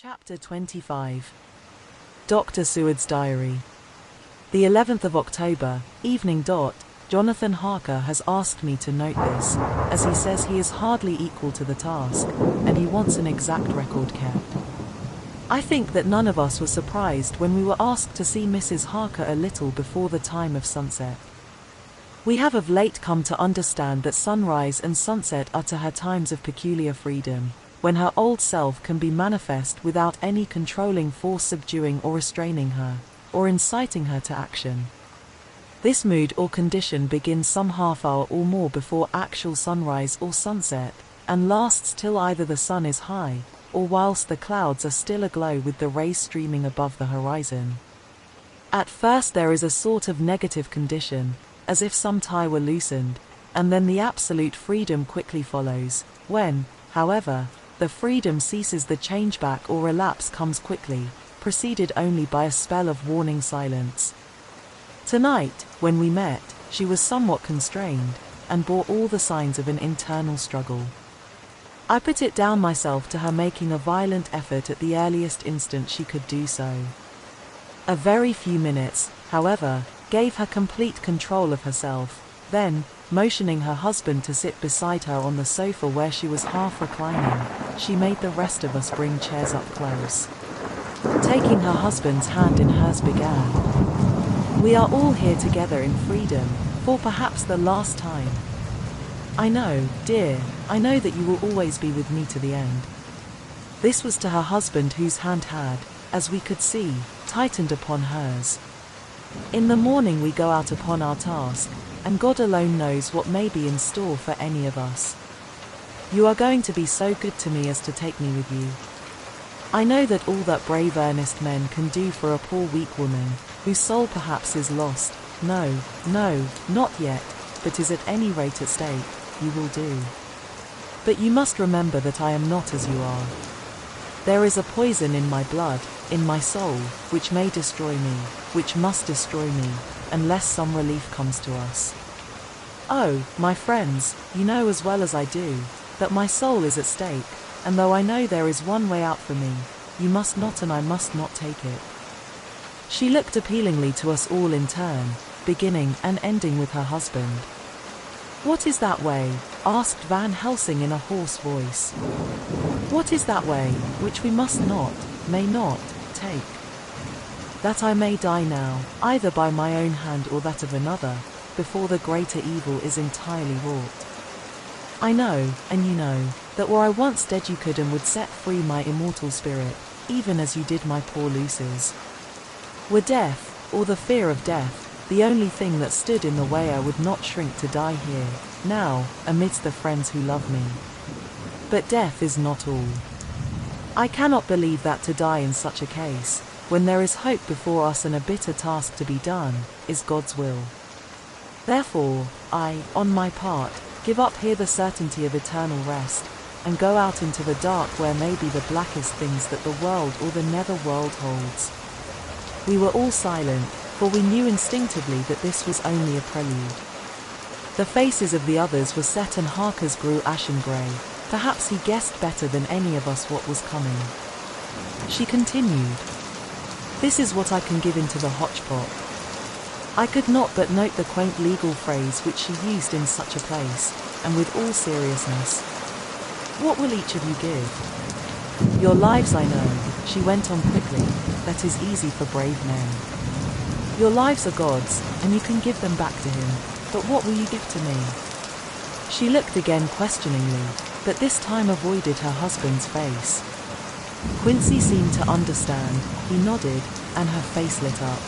Chapter 25. Dr. Seward's Diary. The 11th of October, evening. Jonathan Harker has asked me to note this, as he says he is hardly equal to the task, and he wants an exact record kept. I think that none of us were surprised when we were asked to see Mrs. Harker a little before the time of sunset. We have of late come to understand that sunrise and sunset are to her times of peculiar freedom, when her old self can be manifest without any controlling force subduing or restraining her, or inciting her to action. This mood or condition begins some half hour or more before actual sunrise or sunset, and lasts till either the sun is high, or whilst the clouds are still aglow with the rays streaming above the horizon. At first there is a sort of negative condition, as if some tie were loosened, and then the absolute freedom quickly follows. When, however, the freedom ceases, the change back or relapse comes quickly, preceded only by a spell of warning silence. Tonight, when we met, she was somewhat constrained, and bore all the signs of an internal struggle. I put it down myself to her making a violent effort at the earliest instant she could do so. A very few minutes, however, gave her complete control of herself. Then, motioning her husband to sit beside her on the sofa where she was half reclining, she made the rest of us bring chairs up close. Taking her husband's hand in hers, began, "We are all here together in freedom, for perhaps the last time. I know, dear, I know that you will always be with me to the end." This was to her husband, whose hand had, as we could see, tightened upon hers. In the morning we go out upon our task, and God alone knows what may be in store for any of us. You are going to be so good to me as to take me with you. I know that all that brave earnest men can do for a poor weak woman, whose soul perhaps is lost, no, not yet, but is at any rate at stake, you will do. But you must remember that I am not as you are. There is a poison in my blood, in my soul, which may destroy me, which must destroy me, unless some relief comes to us. Oh, my friends, you know as well as I do, that my soul is at stake, and though I know there is one way out for me, you must not and I must not take it. She looked appealingly to us all in turn, beginning and ending with her husband. "What is that way?" asked Van Helsing in a hoarse voice. "What is that way, which we must not, may not, take? That I may die now, either by my own hand or that of another, before the greater evil is entirely wrought. I know, and you know, that were I once dead you could and would set free my immortal spirit, even as you did my poor Lucy's. Were death, or the fear of death, the only thing that stood in the way, I would not shrink to die here, now, amidst the friends who love me. But death is not all. I cannot believe that to die in such a case, when there is hope before us and a bitter task to be done, is God's will. Therefore, I, on my part, give up here the certainty of eternal rest, and go out into the dark where may be the blackest things that the world or the nether world holds." We were all silent, for we knew instinctively that this was only a prelude. The faces of the others were set and Harker's grew ashen grey. Perhaps he guessed better than any of us what was coming. She continued, "This is what I can give into the hotchpot." I could not but note the quaint legal phrase which she used in such a place, and with all seriousness. "What will each of you give?" "Your lives, I know," she went on quickly, "that is easy for brave men. Your lives are God's, and you can give them back to him, but what will you give to me?" She looked again questioningly, but this time avoided her husband's face. Quincy seemed to understand, he nodded, and her face lit up.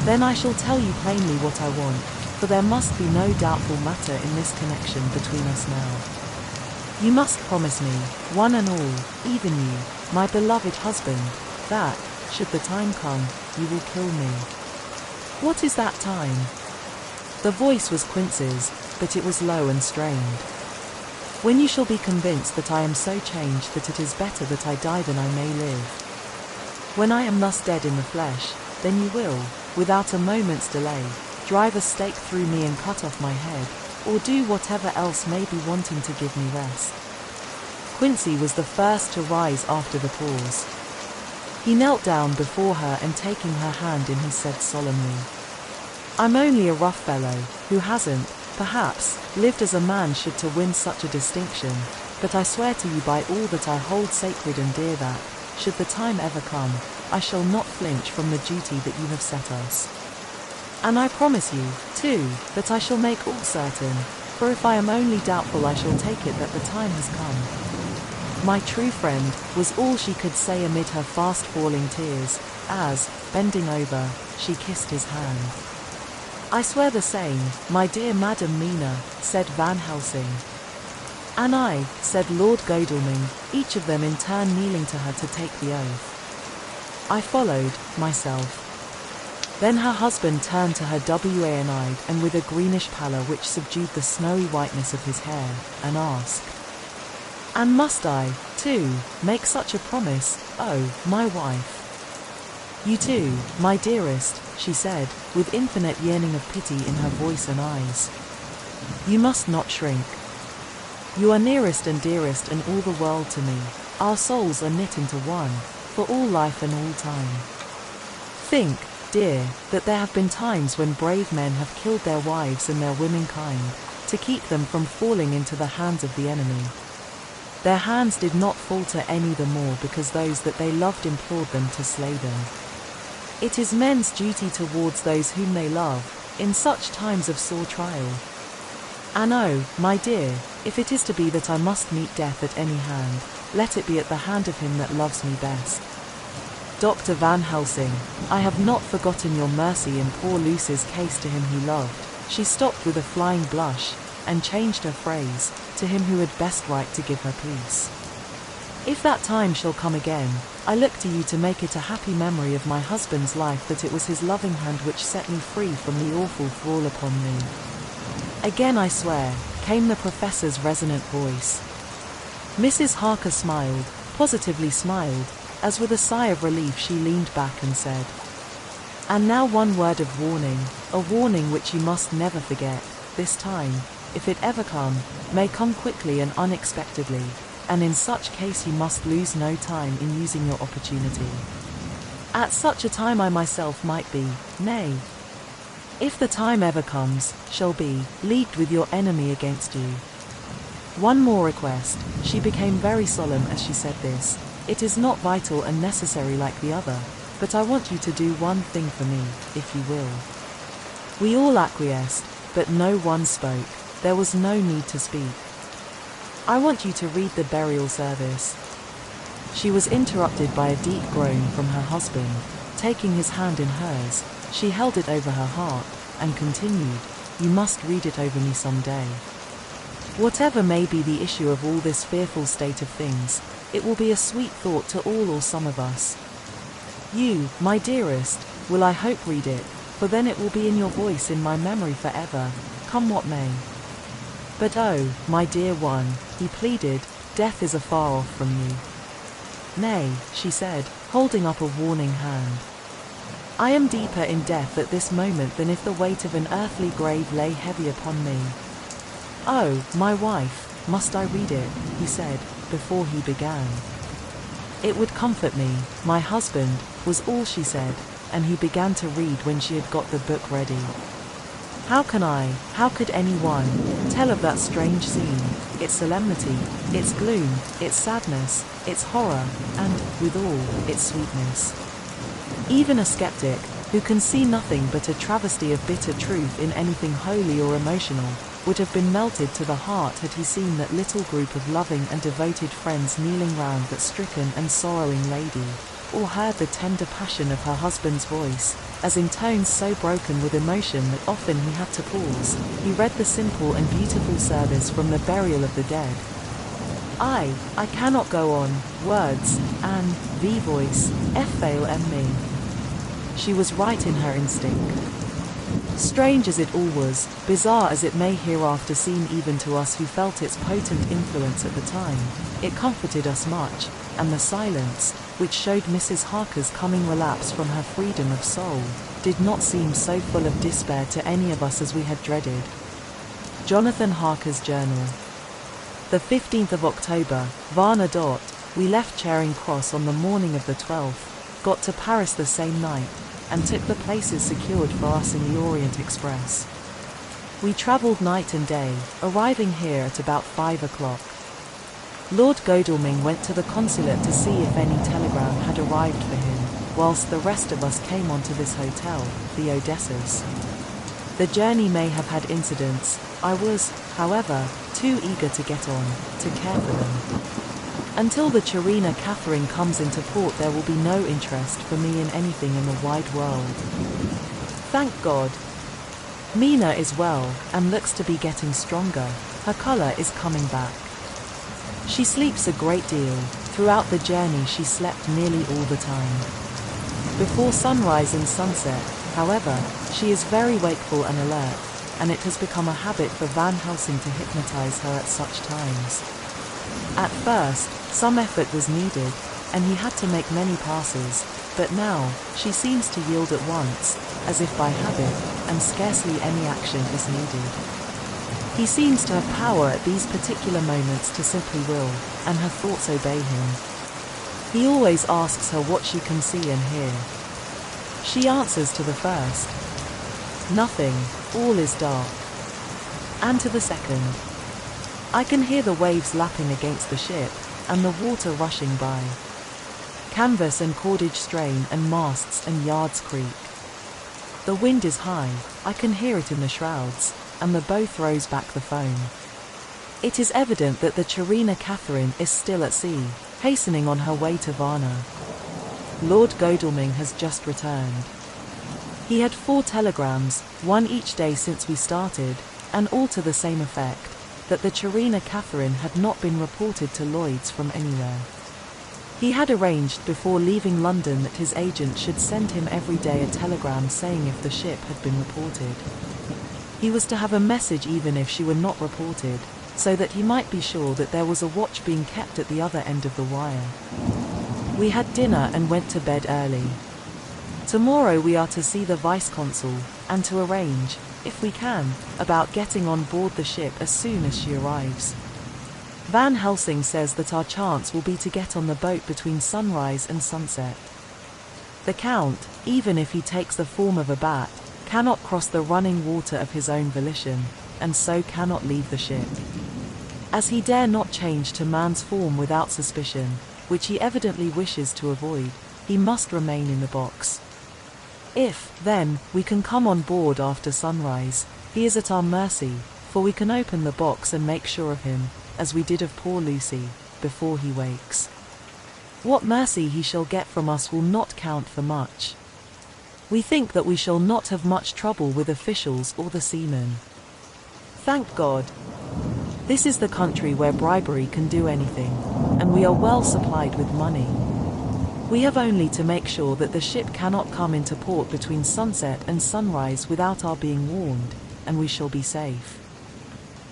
"Then I shall tell you plainly what I want, for there must be no doubtful matter in this connection between us now. You must promise me, one and all, even you, my beloved husband, that, should the time come, you will kill me." "What is that time?" The voice was Quincy's, but it was low and strained. "When you shall be convinced that I am so changed that it is better that I die than I may live. When I am thus dead in the flesh, then you will, without a moment's delay, drive a stake through me and cut off my head, or do whatever else may be wanting to give me rest." Quincy was the first to rise after the pause. He knelt down before her and taking her hand in his said solemnly, "I'm only a rough fellow, who hasn't, perhaps, lived as a man should to win such a distinction, but I swear to you by all that I hold sacred and dear that, should the time ever come, I shall not flinch from the duty that you have set us. And I promise you, too, that I shall make all certain, for if I am only doubtful I shall take it that the time has come." "My true friend," was all she could say amid her fast-falling tears, as, bending over, she kissed his hand. "I swear the same, my dear Madam Mina," said Van Helsing. "And I," said Lord Godalming, each of them in turn kneeling to her to take the oath. "I followed, myself." Then her husband turned to her wan-eyed and with a greenish pallor which subdued the snowy whiteness of his hair, and asked, "And must I, too, make such a promise, oh, my wife?" "You too, my dearest," she said, with infinite yearning of pity in her voice and eyes. "You must not shrink. You are nearest and dearest and all the world to me. Our souls are knit into one, for all life and all time. Think, dear, that there have been times when brave men have killed their wives and their womenkind, to keep them from falling into the hands of the enemy. Their hands did not falter any the more because those that they loved implored them to slay them. It is men's duty towards those whom they love, in such times of sore trial. And oh, my dear, if it is to be that I must meet death at any hand, let it be at the hand of him that loves me best. Dr. Van Helsing, I have not forgotten your mercy in poor Lucy's case to him he loved." She stopped with a flying blush, and changed her phrase, "to him who had best right to give her peace. If that time shall come again, I look to you to make it a happy memory of my husband's life that it was his loving hand which set me free from the awful thrall upon me." "Again I swear," came the professor's resonant voice. Mrs. Harker smiled, positively smiled, as with a sigh of relief she leaned back and said, "And now one word of warning, a warning which you must never forget. This time, if it ever come, may come quickly and unexpectedly, and in such case you must lose no time in using your opportunity. At such a time I myself might be, nay, if the time ever comes, shall be, leagued with your enemy against you. One more request," she became very solemn as she said this, "it is not vital and necessary like the other, but I want you to do one thing for me, if you will." We all acquiesced, but no one spoke. There was no need to speak. "I want you to read the burial service." She was interrupted by a deep groan from her husband. Taking his hand in hers, she held it over her heart, and continued, "You must read it over me some day. Whatever may be the issue of all this fearful state of things, it will be a sweet thought to all or some of us. You, my dearest, will I hope read it, for then it will be in your voice in my memory forever, come what may. But oh, my dear one," he pleaded, "death is afar off from you." "Nay," she said, holding up a warning hand. "I am deeper in death at this moment than if the weight of an earthly grave lay heavy upon me." "Oh, my wife, must I read it?" he said, before he began. "It would comfort me, my husband," was all she said, and he began to read when she had got the book ready. How could anyone, tell of that strange scene, its solemnity, its gloom, its sadness, its horror, and, withal, its sweetness? Even a skeptic, who can see nothing but a travesty of bitter truth in anything holy or emotional, would have been melted to the heart had he seen that little group of loving and devoted friends kneeling round that stricken and sorrowing lady, or heard the tender passion of her husband's voice, as in tones so broken with emotion that often he had to pause, he read the simple and beautiful service from the burial of the dead. I cannot go on, words, and, the voice, fail me. She was right in her instinct. Strange as it all was, bizarre as it may hereafter seem even to us who felt its potent influence at the time, it comforted us much, and the silence, which showed Mrs. Harker's coming relapse from her freedom of soul, did not seem so full of despair to any of us as we had dreaded. Jonathan Harker's Journal. The 15th of October, Varna. We left Charing Cross on the morning of the 12th, got to Paris the same night, and took the places secured for us in the Orient Express. We travelled night and day, arriving here at about 5 o'clock. Lord Godalming went to the consulate to see if any telegram had arrived for him, whilst the rest of us came on to this hotel, the Odessas. The journey may have had incidents. I was, however, too eager to get on, to care for them. Until the Chirina Catherine comes into port, there will be no interest for me in anything in the wide world. Thank God. Mina is well, and looks to be getting stronger. Her colour is coming back. She sleeps a great deal. Throughout the journey she slept nearly all the time. Before sunrise and sunset, however, she is very wakeful and alert, and it has become a habit for Van Helsing to hypnotize her at such times. At first, some effort was needed, and he had to make many passes, but now, she seems to yield at once, as if by habit, and scarcely any action is needed. He seems to have power at these particular moments to simply will, and her thoughts obey him. He always asks her what she can see and hear. She answers to the first, nothing, all is dark. And to the second, I can hear the waves lapping against the ship, and the water rushing by. Canvas and cordage strain, and masts and yards creak. The wind is high, I can hear it in the shrouds, and the bow throws back the foam. It is evident that the Chirina Catherine is still at sea, hastening on her way to Varna. Lord Godalming has just returned. He had 4 telegrams, one each day since we started, and all to the same effect, that the Chirina Catherine had not been reported to Lloyd's from anywhere. He had arranged before leaving London that his agent should send him every day a telegram saying if the ship had been reported. He was to have a message even if she were not reported, so that he might be sure that there was a watch being kept at the other end of the wire. We had dinner and went to bed early. Tomorrow we are to see the Vice-Consul, and to arrange, if we can, about getting on board the ship as soon as she arrives. Van Helsing says that our chance will be to get on the boat between sunrise and sunset. The Count, even if he takes the form of a bat, cannot cross the running water of his own volition, and so cannot leave the ship. As he dare not change to man's form without suspicion, which he evidently wishes to avoid, he must remain in the box. If, then, we can come on board after sunrise, he is at our mercy, for we can open the box and make sure of him, as we did of poor Lucy, before he wakes. What mercy he shall get from us will not count for much. We think that we shall not have much trouble with officials or the seamen. Thank God. This is the country where bribery can do anything, and we are well supplied with money. We have only to make sure that the ship cannot come into port between sunset and sunrise without our being warned, and we shall be safe.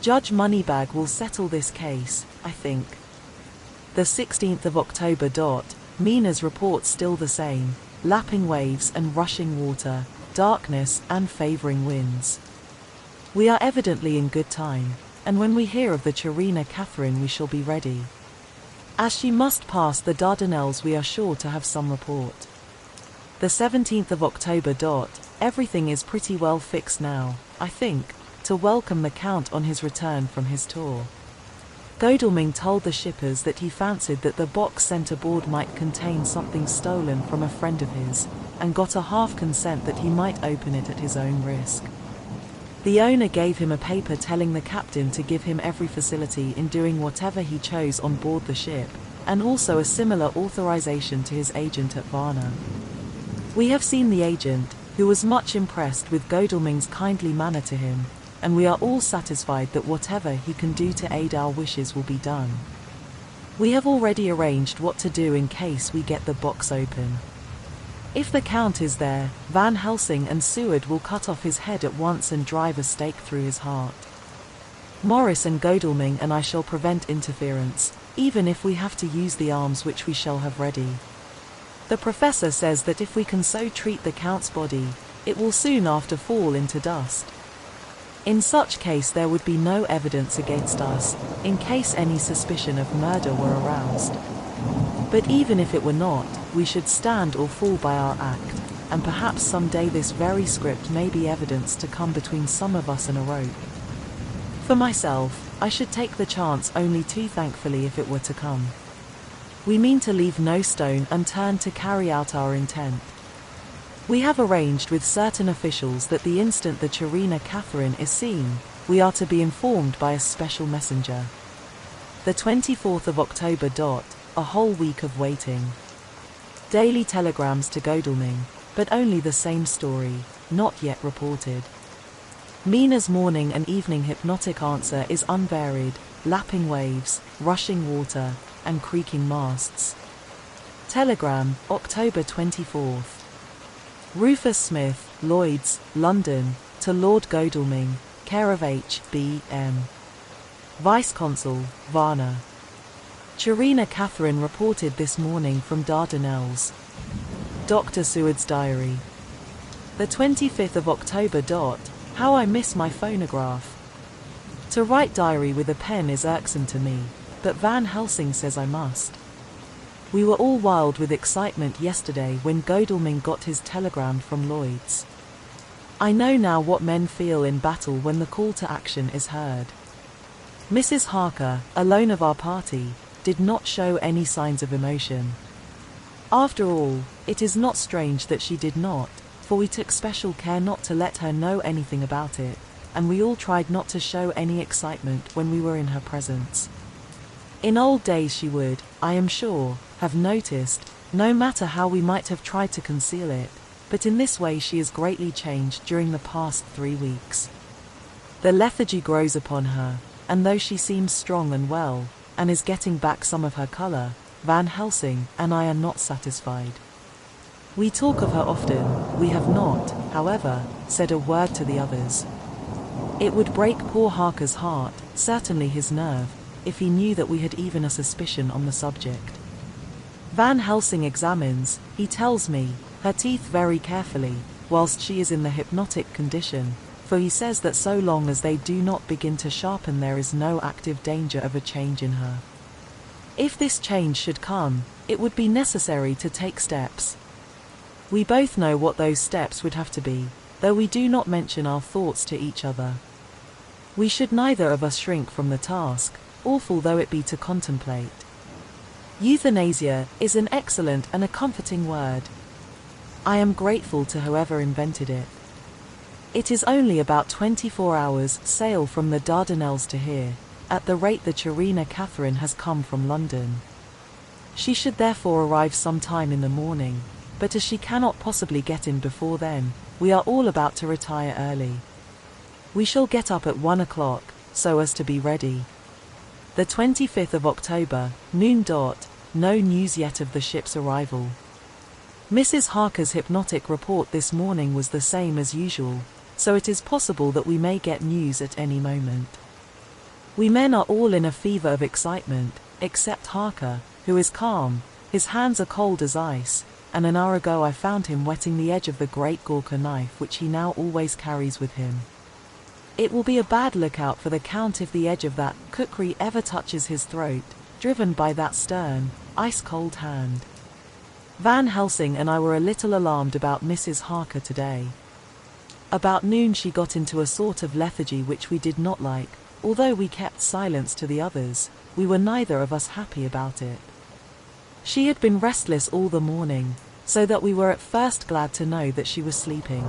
Judge Moneybag will settle this case, I think. The 16th of October. Mina's report still the same, lapping waves and rushing water, darkness and favouring winds. We are evidently in good time, and when we hear of the Chirina Catherine we shall be ready. As she must pass the Dardanelles we are sure to have some report. The 17th of October. Everything is pretty well fixed now, I think, to welcome the Count on his return from his tour. Godalming told the shippers that he fancied that the box sent aboard might contain something stolen from a friend of his, and got a half consent that he might open it at his own risk. The owner gave him a paper telling the captain to give him every facility in doing whatever he chose on board the ship, and also a similar authorization to his agent at Varna. We have seen the agent, who was much impressed with Godalming's kindly manner to him, and we are all satisfied that whatever he can do to aid our wishes will be done. We have already arranged what to do in case we get the box open. If the Count is there, Van Helsing and Seward will cut off his head at once and drive a stake through his heart. Morris and Godalming and I shall prevent interference, even if we have to use the arms which we shall have ready. The Professor says that if we can so treat the Count's body, it will soon after fall into dust. In such case there would be no evidence against us, in case any suspicion of murder were aroused. But even if it were not, we should stand or fall by our act, and perhaps someday this very script may be evidence to come between some of us and a rope. For myself, I should take the chance only too thankfully if it were to come. We mean to leave no stone unturned to carry out our intent. We have arranged with certain officials that the instant the Chirina Catherine is seen, we are to be informed by a special messenger. The 24th of October. A whole week of waiting. Daily telegrams to Godalming, but only the same story, not yet reported. Mina's morning and evening hypnotic answer is unvaried, lapping waves, rushing water, and creaking masts. Telegram, October 24th. Rufus Smith, Lloyd's, London, to Lord Godalming, care of H.B.M. Vice-Consul, Varna. Chirina Catherine reported this morning from Dardanelles. Dr. Seward's diary. The 25th of October. How I miss my phonograph. To write diary with a pen is irksome to me, but Van Helsing says I must. We were all wild with excitement yesterday when Godalming got his telegram from Lloyd's. I know now what men feel in battle when the call to action is heard. Mrs. Harker, alone of our party, did not show any signs of emotion. After all, it is not strange that she did not, for we took special care not to let her know anything about it, and we all tried not to show any excitement when we were in her presence. In old days she would, I am sure, have noticed, no matter how we might have tried to conceal it, but in this way she is greatly changed during the past 3 weeks. The lethargy grows upon her, and though she seems strong and well, and is getting back some of her color, Van Helsing and I are not satisfied. We talk of her often. We have not, however, said a word to the others. It would break poor Harker's heart, certainly his nerve, if he knew that we had even a suspicion on the subject. Van Helsing examines, he tells me, her teeth very carefully, whilst she is in the hypnotic condition, for he says that so long as they do not begin to sharpen there is no active danger of a change in her. If this change should come, it would be necessary to take steps. We both know what those steps would have to be, though we do not mention our thoughts to each other. We should neither of us shrink from the task, awful though it be to contemplate. Euthanasia is an excellent and a comforting word. I am grateful to whoever invented it. It is only about 24 hours' sail from the Dardanelles to here, at the rate the Chirina Catherine has come from London. She should therefore arrive some time in the morning, but as she cannot possibly get in before then, we are all about to retire early. We shall get up at 1 o'clock, so as to be ready. The 25th of October, noon. No news yet of the ship's arrival. Mrs. Harker's hypnotic report this morning was the same as usual, so it is possible that we may get news at any moment. We men are all in a fever of excitement, except Harker, who is calm. His hands are cold as ice, and an hour ago I found him wetting the edge of the great Gurkha knife which he now always carries with him. It will be a bad lookout for the Count if the edge of that kukri ever touches his throat, driven by that stern, ice-cold hand. Van Helsing and I were a little alarmed about Mrs. Harker today. About noon she got into a sort of lethargy which we did not like. Although we kept silence to the others, we were neither of us happy about it. She had been restless all the morning, so that we were at first glad to know that she was sleeping.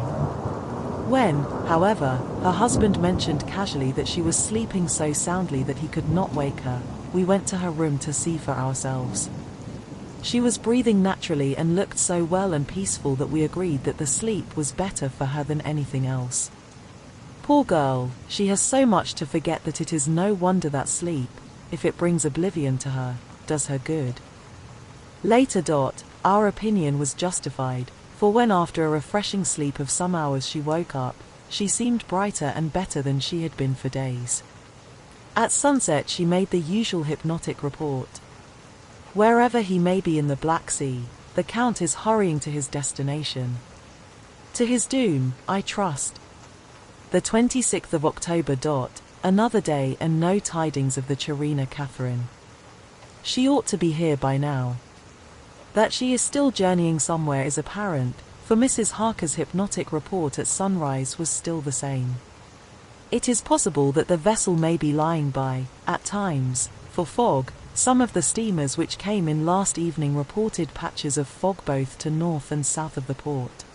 When, however, her husband mentioned casually that she was sleeping so soundly that he could not wake her, we went to her room to see for ourselves. She was breathing naturally and looked so well and peaceful that we agreed that the sleep was better for her than anything else. Poor girl, she has so much to forget that it is no wonder that sleep, if it brings oblivion to her, does her good. Later. Our opinion was justified, for when after a refreshing sleep of some hours she woke up, she seemed brighter and better than she had been for days. At sunset she made the usual hypnotic report. Wherever he may be in the Black Sea, the Count is hurrying to his destination. To his doom, I trust. The 26th of October. Another day and no tidings of the Chirina Catherine. She ought to be here by now. That she is still journeying somewhere is apparent, for Mrs. Harker's hypnotic report at sunrise was still the same. It is possible that the vessel may be lying by, at times, for fog. Some of the steamers which came in last evening reported patches of fog both to north and south of the port.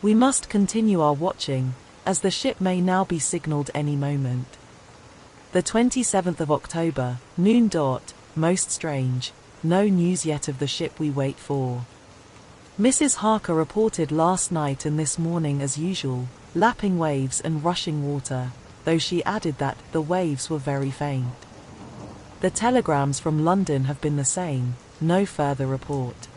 We must continue our watching, as the ship may now be signalled any moment. The 27th of October, noon dot, most strange, no news yet of the ship we wait for. Mrs. Harker reported last night and this morning as usual, lapping waves and rushing water, though she added that the waves were very faint. The telegrams from London have been the same, no further report.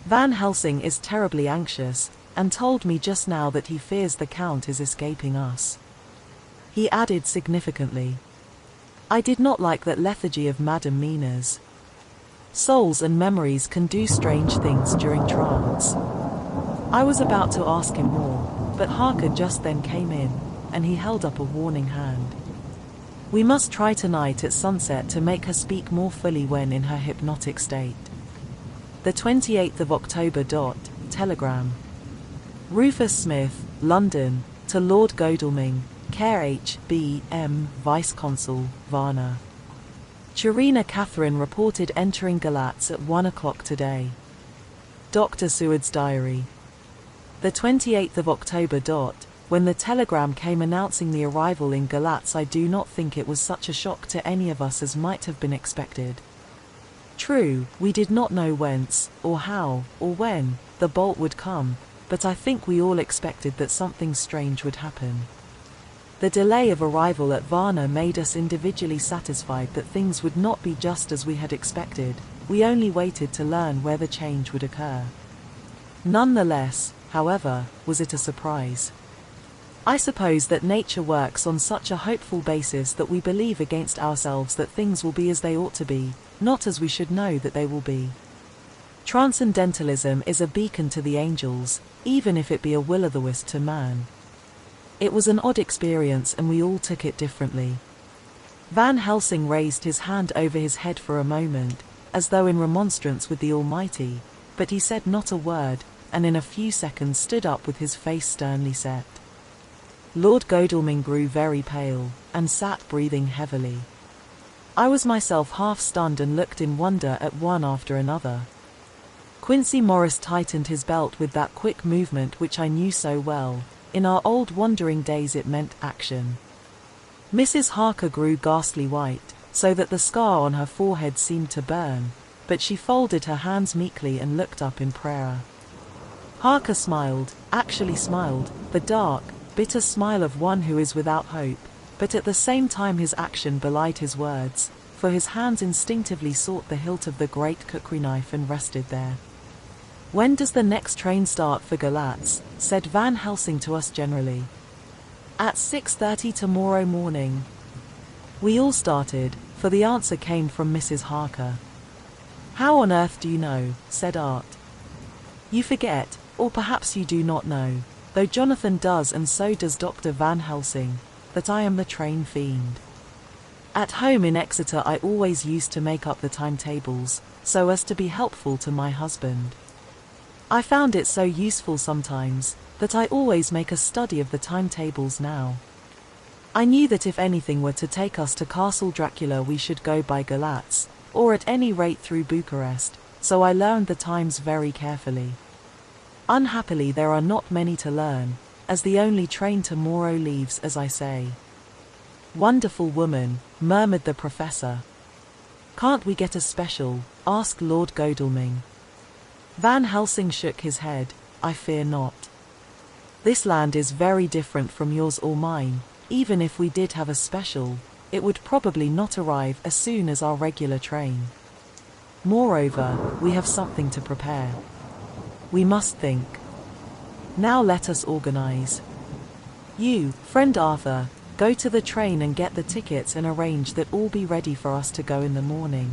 Van Helsing is terribly anxious, and told me just now that he fears the Count is escaping us. He added significantly, "I did not like that lethargy of Madame Mina's. Souls and memories can do strange things during trance." I was about to ask him more, but Harker just then came in, and he held up a warning hand. "We must try tonight at sunset to make her speak more fully when in her hypnotic state." The 28th of October dot, telegram. Rufus Smith, London, to Lord Godalming, Care H.B.M. Vice-Consul, Varna. Chirina Catherine reported entering Galatz at 1 o'clock today. Dr. Seward's diary. The 28th of October dot, when the telegram came announcing the arrival in Galatz, I do not think it was such a shock to any of us as might have been expected. True, we did not know whence, or how, or when, the bolt would come, but I think we all expected that something strange would happen. The delay of arrival at Varna made us individually satisfied that things would not be just as we had expected. We only waited to learn where the change would occur. Nonetheless, however, was it a surprise? I suppose that nature works on such a hopeful basis that we believe against ourselves that things will be as they ought to be, not as we should know that they will be. Transcendentalism is a beacon to the angels, even if it be a will-o'-the-wisp to man. It was an odd experience and we all took it differently. Van Helsing raised his hand over his head for a moment, as though in remonstrance with the Almighty, but he said not a word, and in a few seconds stood up with his face sternly set. Lord Godalming grew very pale, and sat breathing heavily. I was myself half stunned and looked in wonder at one after another. Quincey Morris tightened his belt with that quick movement which I knew so well. In our old wandering days it meant action. Mrs. Harker grew ghastly white, so that the scar on her forehead seemed to burn, but she folded her hands meekly and looked up in prayer. Harker smiled, actually smiled, the dark, bitter smile of one who is without hope, but at the same time his action belied his words, for his hands instinctively sought the hilt of the great cookery knife and rested there. "When does the next train start for Galatz?" said Van Helsing to us generally. "At 6:30 tomorrow morning." We all started, for the answer came from Mrs. Harker. "How on earth do you know?" said Art. "You forget, or perhaps you do not know, though Jonathan does and so does Dr. Van Helsing, that I am the train fiend. At home in Exeter I always used to make up the timetables, so as to be helpful to my husband. I found it so useful sometimes, that I always make a study of the timetables now. I knew that if anything were to take us to Castle Dracula we should go by Galatz, or at any rate through Bucharest, so I learned the times very carefully. Unhappily there are not many to learn, as the only train tomorrow leaves as I say." "Wonderful woman," murmured the professor. "Can't we get a special?" asked Lord Godalming. Van Helsing shook his head. "I fear not. This land is very different from yours or mine. Even if we did have a special, it would probably not arrive as soon as our regular train. Moreover, we have something to prepare. We must think. Now let us organize. You, friend Arthur, go to the train and get the tickets and arrange that all be ready for us to go in the morning.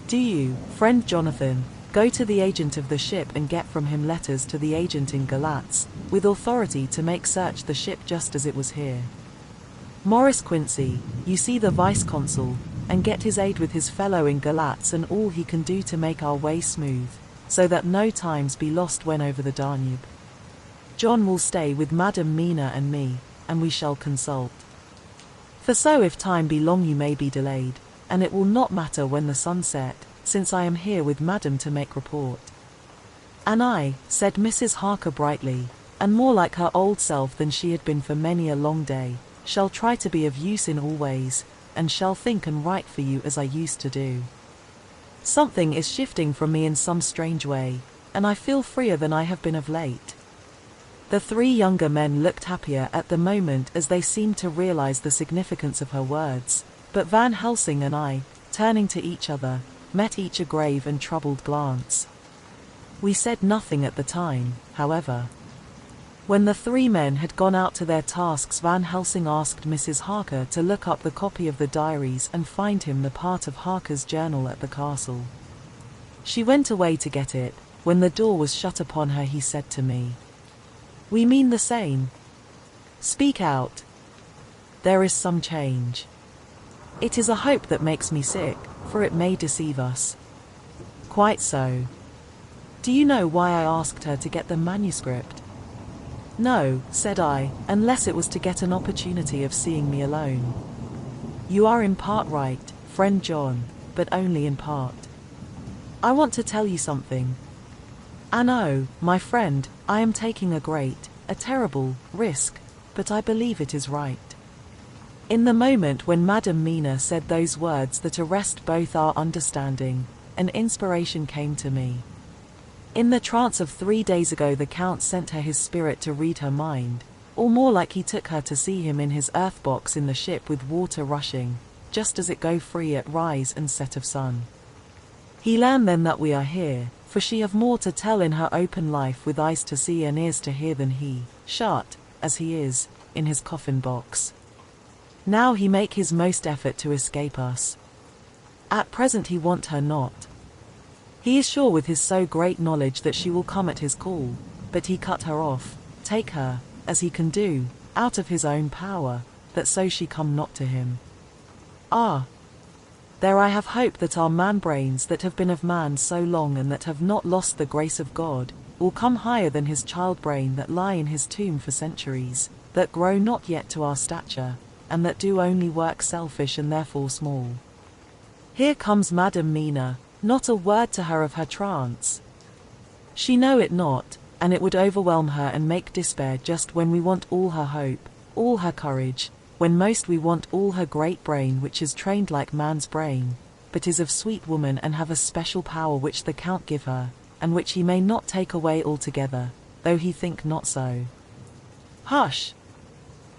Do you, friend Jonathan, go to the agent of the ship and get from him letters to the agent in Galatz, with authority to make search the ship just as it was here. Maurice Quincy, you see the vice-consul, and get his aid with his fellow in Galatz and all he can do to make our way smooth, so that no times be lost when over the Danube. John will stay with Madam Mina and me, and we shall consult. For so if time be long you may be delayed, and it will not matter when the sun set, since I am here with Madam to make report. And I, said Mrs. Harker brightly, and more like her old self than she had been for many a long day, shall try to be of use in all ways, and shall think and write for you as I used to do. Something is shifting from me in some strange way, and I feel freer than I have been of late. The three younger men looked happier at the moment as they seemed to realize the significance of her words, but Van Helsing and I, turning to each other, met each a grave and troubled glance. We said nothing at the time, however. When the three men had gone out to their tasks, Van Helsing asked Mrs. Harker to look up the copy of the diaries and find him the part of Harker's journal at the castle. She went away to get it. When the door was shut upon her, he said to me, "We mean the same. Speak out. There is some change. It is a hope that makes me sick, for it may deceive us." Quite so. Do you know why I asked her to get the manuscript? No, said I, unless it was to get an opportunity of seeing me alone. You are in part right, friend John, but only in part. I want to tell you something. And oh, my friend, I am taking a terrible risk, but I believe it is right. In the moment when Madam Mina said those words that arrest both our understanding, an inspiration came to me. In the trance of 3 days ago the Count sent her his spirit to read her mind, or more like he took her to see him in his earth box in the ship with water rushing, just as it go free at rise and set of sun. He learned then that we are here, for she have more to tell in her open life with eyes to see and ears to hear than he, shut, as he is, in his coffin box. Now he make his most effort to escape us. At present he want her not. He is sure with his so great knowledge that she will come at his call, but he cut her off, take her, as he can do, out of his own power, that so she come not to him. Ah! There I have hope that our man-brains that have been of man so long and that have not lost the grace of God, will come higher than his child-brain that lie in his tomb for centuries, that grow not yet to our stature, and that do only work selfish and therefore small. Here comes Madam Mina, not a word to her of her trance. She know it not, and it would overwhelm her and make despair just when we want all her hope, all her courage, when most we want all her great brain which is trained like man's brain, but is of sweet woman and have a special power which the Count give her, and which he may not take away altogether, though he think not so. Hush!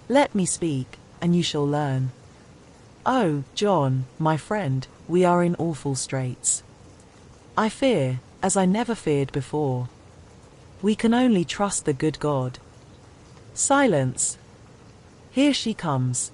Let me speak, and you shall learn. Oh, John, my friend, we are in awful straits. I fear, as I never feared before. We can only trust the good God. Silence! Here she comes.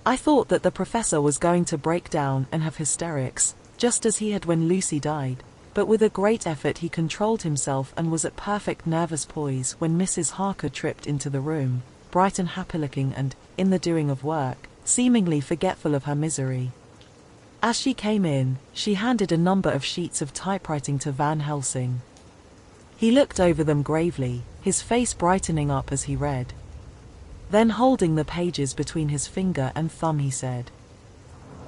I thought that the professor was going to break down and have hysterics, just as he had when Lucy died, but with a great effort he controlled himself and was at perfect nervous poise when Mrs. Harker tripped into the room, bright and happy-looking and, in the doing of work, seemingly forgetful of her misery. As she came in, she handed a number of sheets of typewriting to Van Helsing. He looked over them gravely, his face brightening up as he read. Then holding the pages between his finger and thumb he said,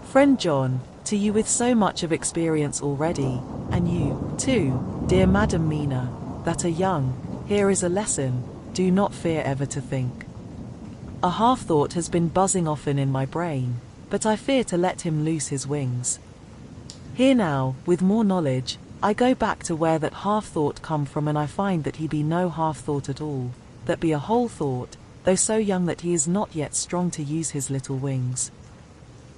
"Friend John, to you with so much of experience already, and you, too, dear Madam Mina, that are young, here is a lesson, do not fear ever to think. A half-thought has been buzzing often in my brain, but I fear to let him loose his wings. Here now, with more knowledge, I go back to where that half-thought come from and I find that he be no half-thought at all, that be a whole thought, though so young that he is not yet strong to use his little wings.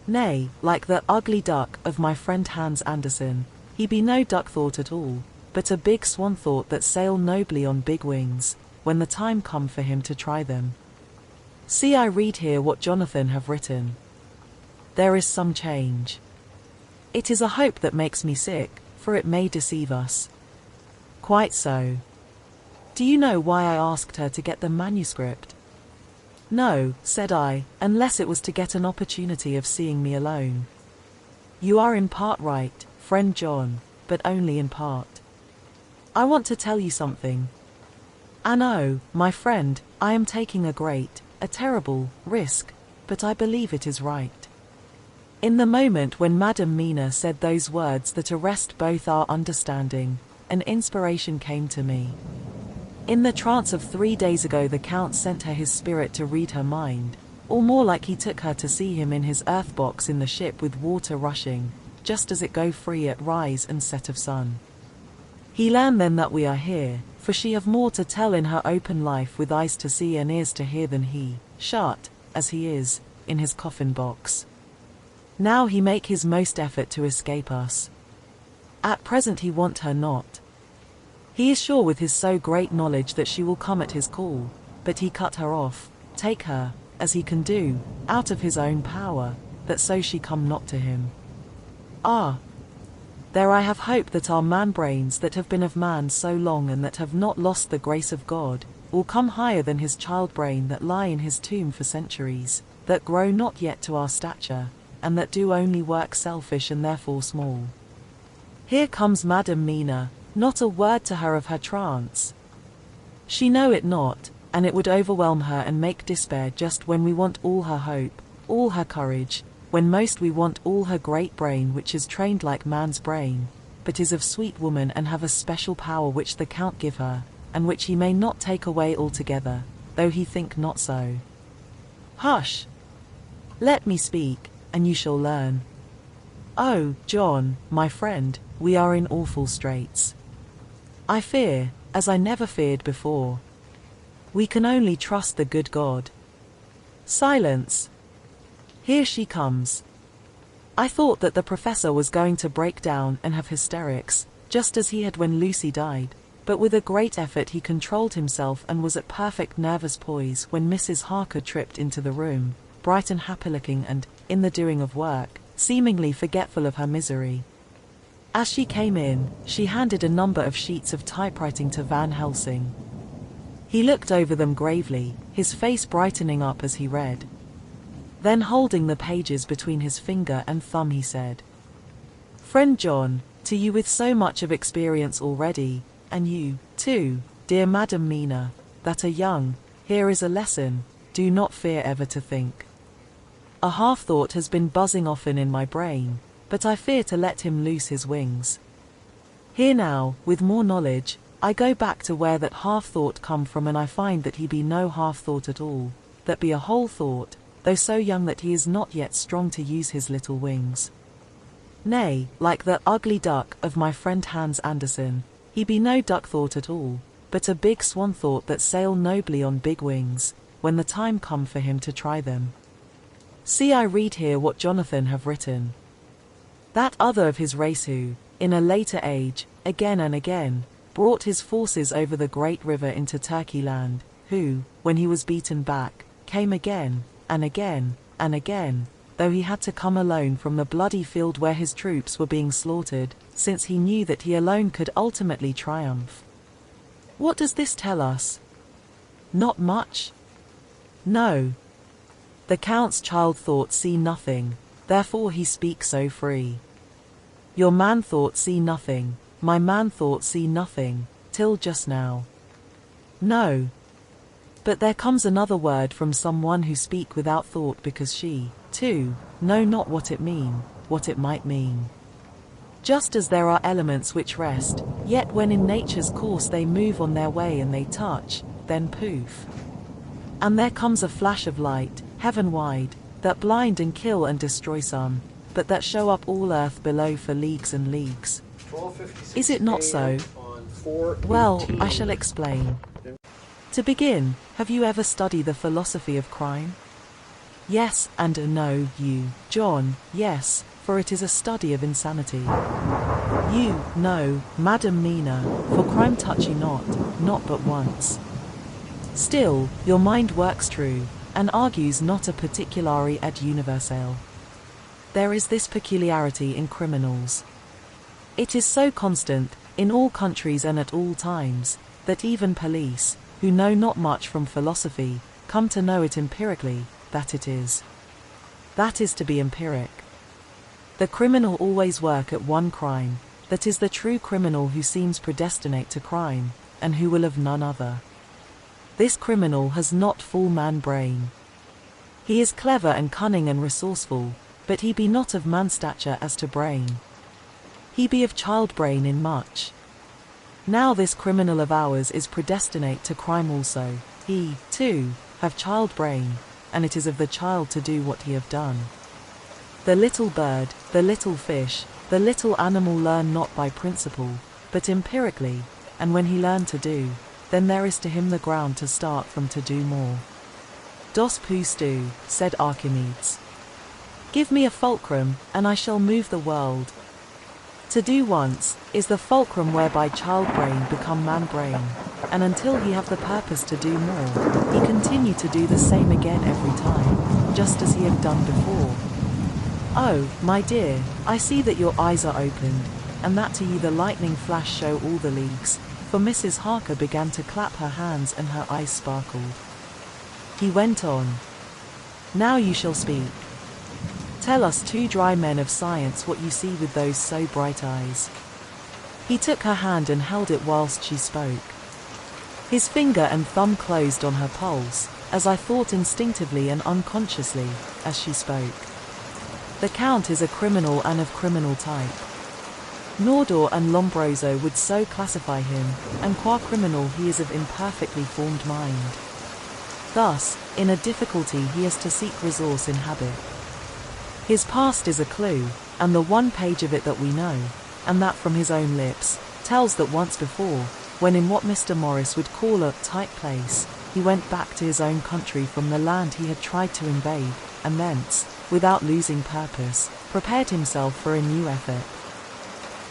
Nay, like the ugly duck of my friend Hans Andersen, he be no duck thought at all, but a big swan thought that sail nobly on big wings, when the time come for him to try them. See, I read here what Jonathan have written. There is some change. It is a hope that makes me sick, for it may deceive us. Quite so. Do you know why I asked her to get the manuscript? No, said I, unless it was to get an opportunity of seeing me alone. You are in part right, friend John, but only in part. I want to tell you something. And oh, my friend, I am taking a terrible, risk, but I believe it is right. In the moment when Madame Mina said those words that arrest both our understanding, an inspiration came to me. In the trance of 3 days ago the Count sent her his spirit to read her mind, or more like he took her to see him in his earth box in the ship with water rushing, just as it go free at rise and set of sun. He learned then that we are here, for she have more to tell in her open life with eyes to see and ears to hear than he, shut, as he is, in his coffin box. Now he make his most effort to escape us. At present he want her not. He is sure with his so great knowledge that she will come at his call, but he cut her off, take her, as he can do, out of his own power, that so she come not to him. Ah! There I have hope that our man-brains that have been of man so long and that have not lost the grace of God, will come higher than his child-brain that lie in his tomb for centuries, that grow not yet to our stature, and that do only work selfish and therefore small. Here comes Madame Mina, not a word to her of her trance. She know it not, and it would overwhelm her and make despair just when we want all her hope, all her courage, when most we want all her great brain which is trained like man's brain, but is of sweet woman and have a special power which the Count give her, and which he may not take away altogether, though he think not so. Hush! Let me speak, and you shall learn. Oh, John, my friend, we are in awful straits. I fear, as I never feared before. We can only trust the good God. Silence! Here she comes. I thought that the professor was going to break down and have hysterics, just as he had when Lucy died, but with a great effort he controlled himself and was at perfect nervous poise when Mrs. Harker tripped into the room, bright and happy-looking and, in the doing of work, seemingly forgetful of her misery. As she came in, she handed a number of sheets of typewriting to Van Helsing. He looked over them gravely, his face brightening up as he read. Then holding the pages between his finger and thumb he said, "Friend John, to you with so much of experience already, and you, too, dear Madame Mina, that are young, here is a lesson, do not fear ever to think. A half-thought has been buzzing often in my brain, but I fear to let him loose his wings. Here now, with more knowledge, I go back to where that half-thought come from and I find that he be no half-thought at all, that be a whole thought, though so young that he is not yet strong to use his little wings. Nay, like the ugly duck of my friend Hans Andersen, he be no duck-thought at all, but a big swan-thought that sail nobly on big wings, when the time come for him to try them. See, I read here what Jonathan have written. That other of his race who, in a later age, again and again, brought his forces over the great river into Turkey land, who, when he was beaten back, came again, and again, and again, though he had to come alone from the bloody field where his troops were being slaughtered, since he knew that he alone could ultimately triumph. What does this tell us? Not much. No. The Count's child thought see nothing, therefore he speaks so free. Your man thought see nothing, my man thought see nothing, till just now. No. But there comes another word from someone who speak without thought because she, too, know not what it might mean. Just as there are elements which rest, yet when in nature's course they move on their way and they touch, then poof. And there comes a flash of light, heaven-wide, that blind and kill and destroy some, but that show up all earth below for leagues and leagues. Is it not so? Well, I shall explain. To begin, have you ever studied the philosophy of crime? Yes, and no, you, John, yes, for it is a study of insanity. You, no, Madame Mina, for crime touch you not but once. Still, your mind works true, and argues not a particulari ad universale. There is this peculiarity in criminals. It is so constant, in all countries and at all times, that even police, who know not much from philosophy, come to know it empirically, that it is. That is to be empiric. The criminal always work at one crime, that is the true criminal who seems predestinate to crime, and who will of none other. This criminal has not full man brain. He is clever and cunning and resourceful, but he be not of man stature as to brain. He be of child brain in much. Now this criminal of ours is predestinate to crime also, he, too, have child brain, and it is of the child to do what he have done. The little bird, the little fish, the little animal learn not by principle, but empirically, and when he learn to do, then there is to him the ground to start from to do more. Dos plus do, said Archimedes. Give me a fulcrum, and I shall move the world. To do once, is the fulcrum whereby child brain become man brain, and until he have the purpose to do more, he continue to do the same again every time, just as he had done before. Oh, my dear, I see that your eyes are opened, and that to you the lightning flash show all the leagues, for Mrs. Harker began to clap her hands and her eyes sparkled. He went on. Now you shall speak. Tell us two dry men of science what you see with those so bright eyes. He took her hand and held it whilst she spoke. His finger and thumb closed on her pulse, as I thought instinctively and unconsciously, as she spoke. The Count is a criminal and of criminal type. Nordor and Lombroso would so classify him, and qua criminal he is of imperfectly formed mind. Thus, in a difficulty he has to seek resource in habit. His past is a clue, and the one page of it that we know, and that from his own lips, tells that once before, when in what Mr. Morris would call a tight place, he went back to his own country from the land he had tried to invade, and thence, without losing purpose, prepared himself for a new effort.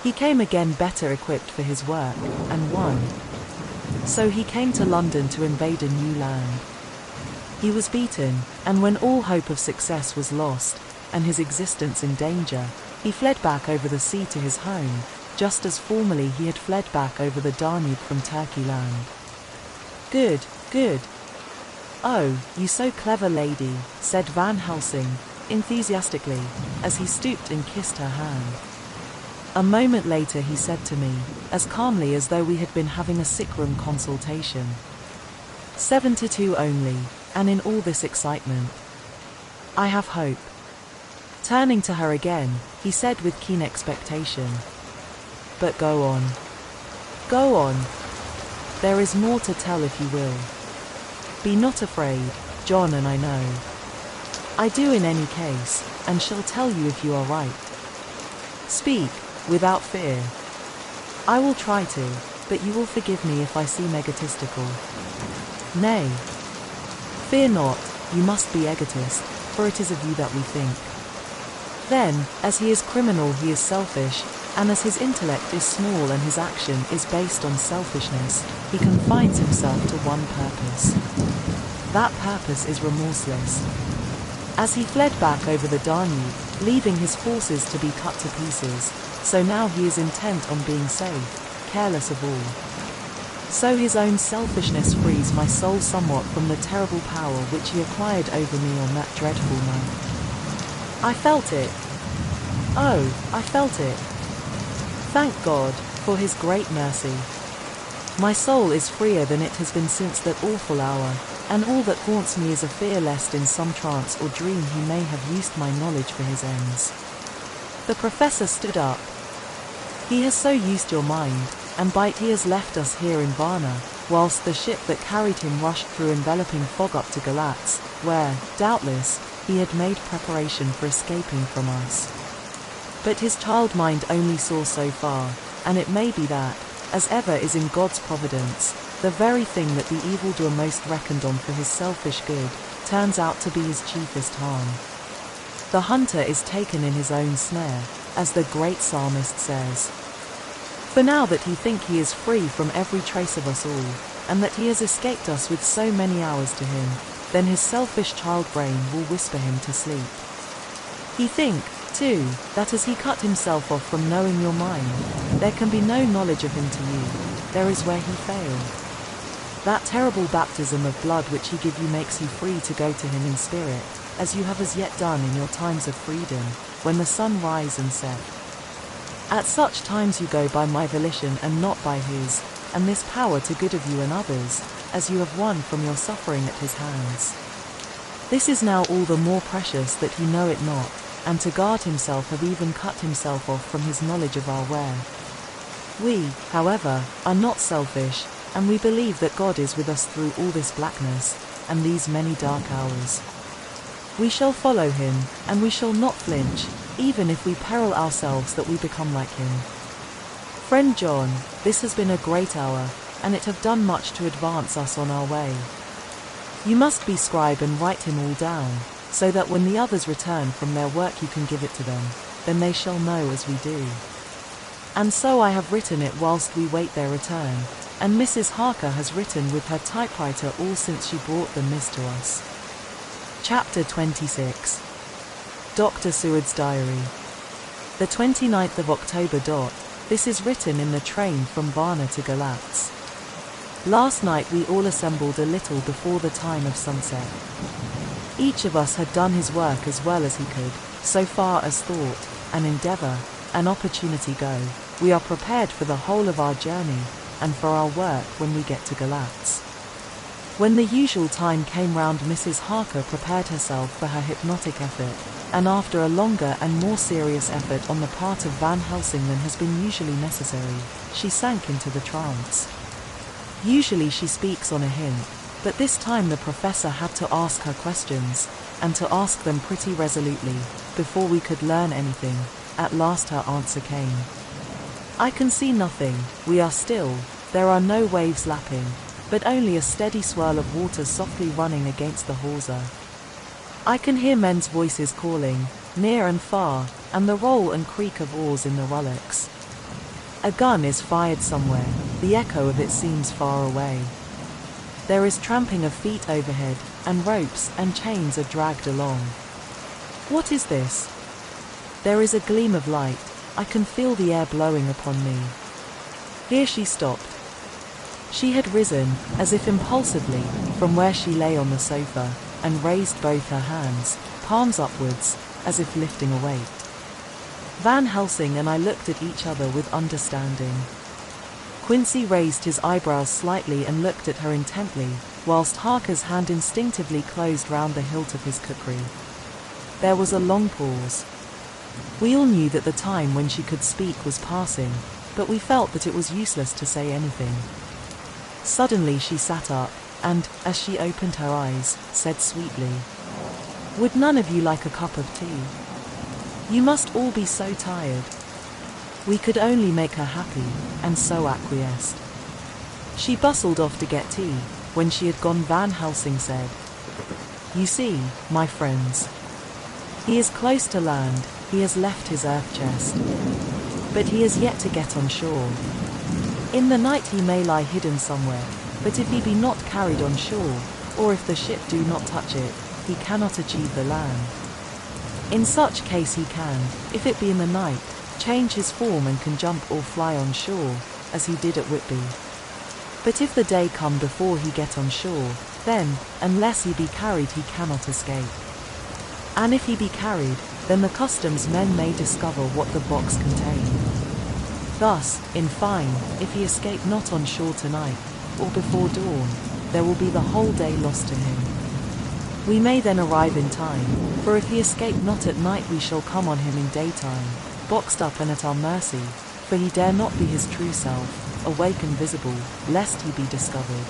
He came again better equipped for his work, and won. So he came to London to invade a new land. He was beaten, and when all hope of success was lost, and his existence in danger, he fled back over the sea to his home, just as formerly he had fled back over the Danube from Turkey land. Good, good. Oh, you so clever lady, said Van Helsing, enthusiastically, as he stooped and kissed her hand. A moment later he said to me, as calmly as though we had been having a sick-room consultation. 72 only, and in all this excitement. I have hope. Turning to her again, he said with keen expectation. But go on. Go on. There is more to tell if you will. Be not afraid, John, and I know. I do in any case, and shall tell you if you are right. Speak, without fear. I will try to, but you will forgive me if I seem egotistical. Nay. Fear not, you must be egotist, for it is of you that we think. Then, as he is criminal he is selfish, and as his intellect is small and his action is based on selfishness, he confines himself to one purpose. That purpose is remorseless. As he fled back over the Danube, leaving his forces to be cut to pieces, so now he is intent on being safe, careless of all. So his own selfishness frees my soul somewhat from the terrible power which he acquired over me on that dreadful night. I felt it. Oh, I felt it. Thank God, for his great mercy. My soul is freer than it has been since that awful hour, and all that haunts me is a fear lest in some trance or dream he may have used my knowledge for his ends. The professor stood up. He has so used your mind, and by it he has left us here in Varna, whilst the ship that carried him rushed through enveloping fog up to Galatz, where, doubtless, he had made preparation for escaping from us. But his child mind only saw so far, and it may be that, as ever is in God's providence, the very thing that the evildoer most reckoned on for his selfish good, turns out to be his chiefest harm. The hunter is taken in his own snare, as the great psalmist says. For now that he think he is free from every trace of us all, and that he has escaped us with so many hours to him, then his selfish child brain will whisper him to sleep. He think, too, that as he cut himself off from knowing your mind, there can be no knowledge of him to you, there is where he failed. That terrible baptism of blood which he give you makes you free to go to him in spirit, as you have as yet done in your times of freedom, when the sun rise and set. At such times you go by my volition and not by his, and this power to good of you and others, as you have won from your suffering at his hands. This is now all the more precious that he know it not, and to guard himself have even cut himself off from his knowledge of our wear. We, however, are not selfish, and we believe that God is with us through all this blackness, and these many dark hours. We shall follow him, and we shall not flinch, even if we peril ourselves that we become like him. Friend John, this has been a great hour, and it have done much to advance us on our way. You must be scribe and write him all down, so that when the others return from their work you can give it to them, then they shall know as we do. And so I have written it whilst we wait their return, and Mrs. Harker has written with her typewriter all since she brought the miss to us. Chapter 26. Dr. Seward's Diary. The 29th of October. This is written in the train from Varna to Galatz. Last night we all assembled a little before the time of sunset. Each of us had done his work as well as he could, so far as thought, and endeavor, and opportunity go. We are prepared for the whole of our journey, and for our work when we get to Galatz. When the usual time came round, Mrs. Harker prepared herself for her hypnotic effort, and after a longer and more serious effort on the part of Van Helsing than has been usually necessary, she sank into the trance. Usually she speaks on a hint, but this time the professor had to ask her questions, and to ask them pretty resolutely, before we could learn anything. At last her answer came. I can see nothing, we are still, there are no waves lapping, but only a steady swirl of water softly running against the hawser. I can hear men's voices calling, near and far, and the roll and creak of oars in the rowlocks. A gun is fired somewhere, the echo of it seems far away. There is tramping of feet overhead, and ropes and chains are dragged along. What is this? There is a gleam of light, I can feel the air blowing upon me. Here she stopped. She had risen, as if impulsively, from where she lay on the sofa, and raised both her hands, palms upwards, as if lifting a weight. Van Helsing and I looked at each other with understanding. Quincy raised his eyebrows slightly and looked at her intently, whilst Harker's hand instinctively closed round the hilt of his kukri. There was a long pause. We all knew that the time when she could speak was passing, but we felt that it was useless to say anything. Suddenly she sat up, and, as she opened her eyes, said sweetly, "Would none of you like a cup of tea? You must all be so tired." We could only make her happy, and so acquiesced. She bustled off to get tea. When she had gone, Van Helsing said, "You see, my friends, he is close to land, he has left his earth chest. But he is yet to get on shore. In the night he may lie hidden somewhere, but if he be not carried on shore, or if the ship do not touch it, he cannot achieve the land. In such case he can, if it be in the night, change his form and can jump or fly on shore, as he did at Whitby. But if the day come before he get on shore, then, unless he be carried, he cannot escape. And if he be carried, then the customs men may discover what the box contained. Thus, in fine, if he escape not on shore tonight, or before dawn, there will be the whole day lost to him. We may then arrive in time, for if he escape not at night we shall come on him in daytime, boxed up and at our mercy, for he dare not be his true self, awake and visible, lest he be discovered."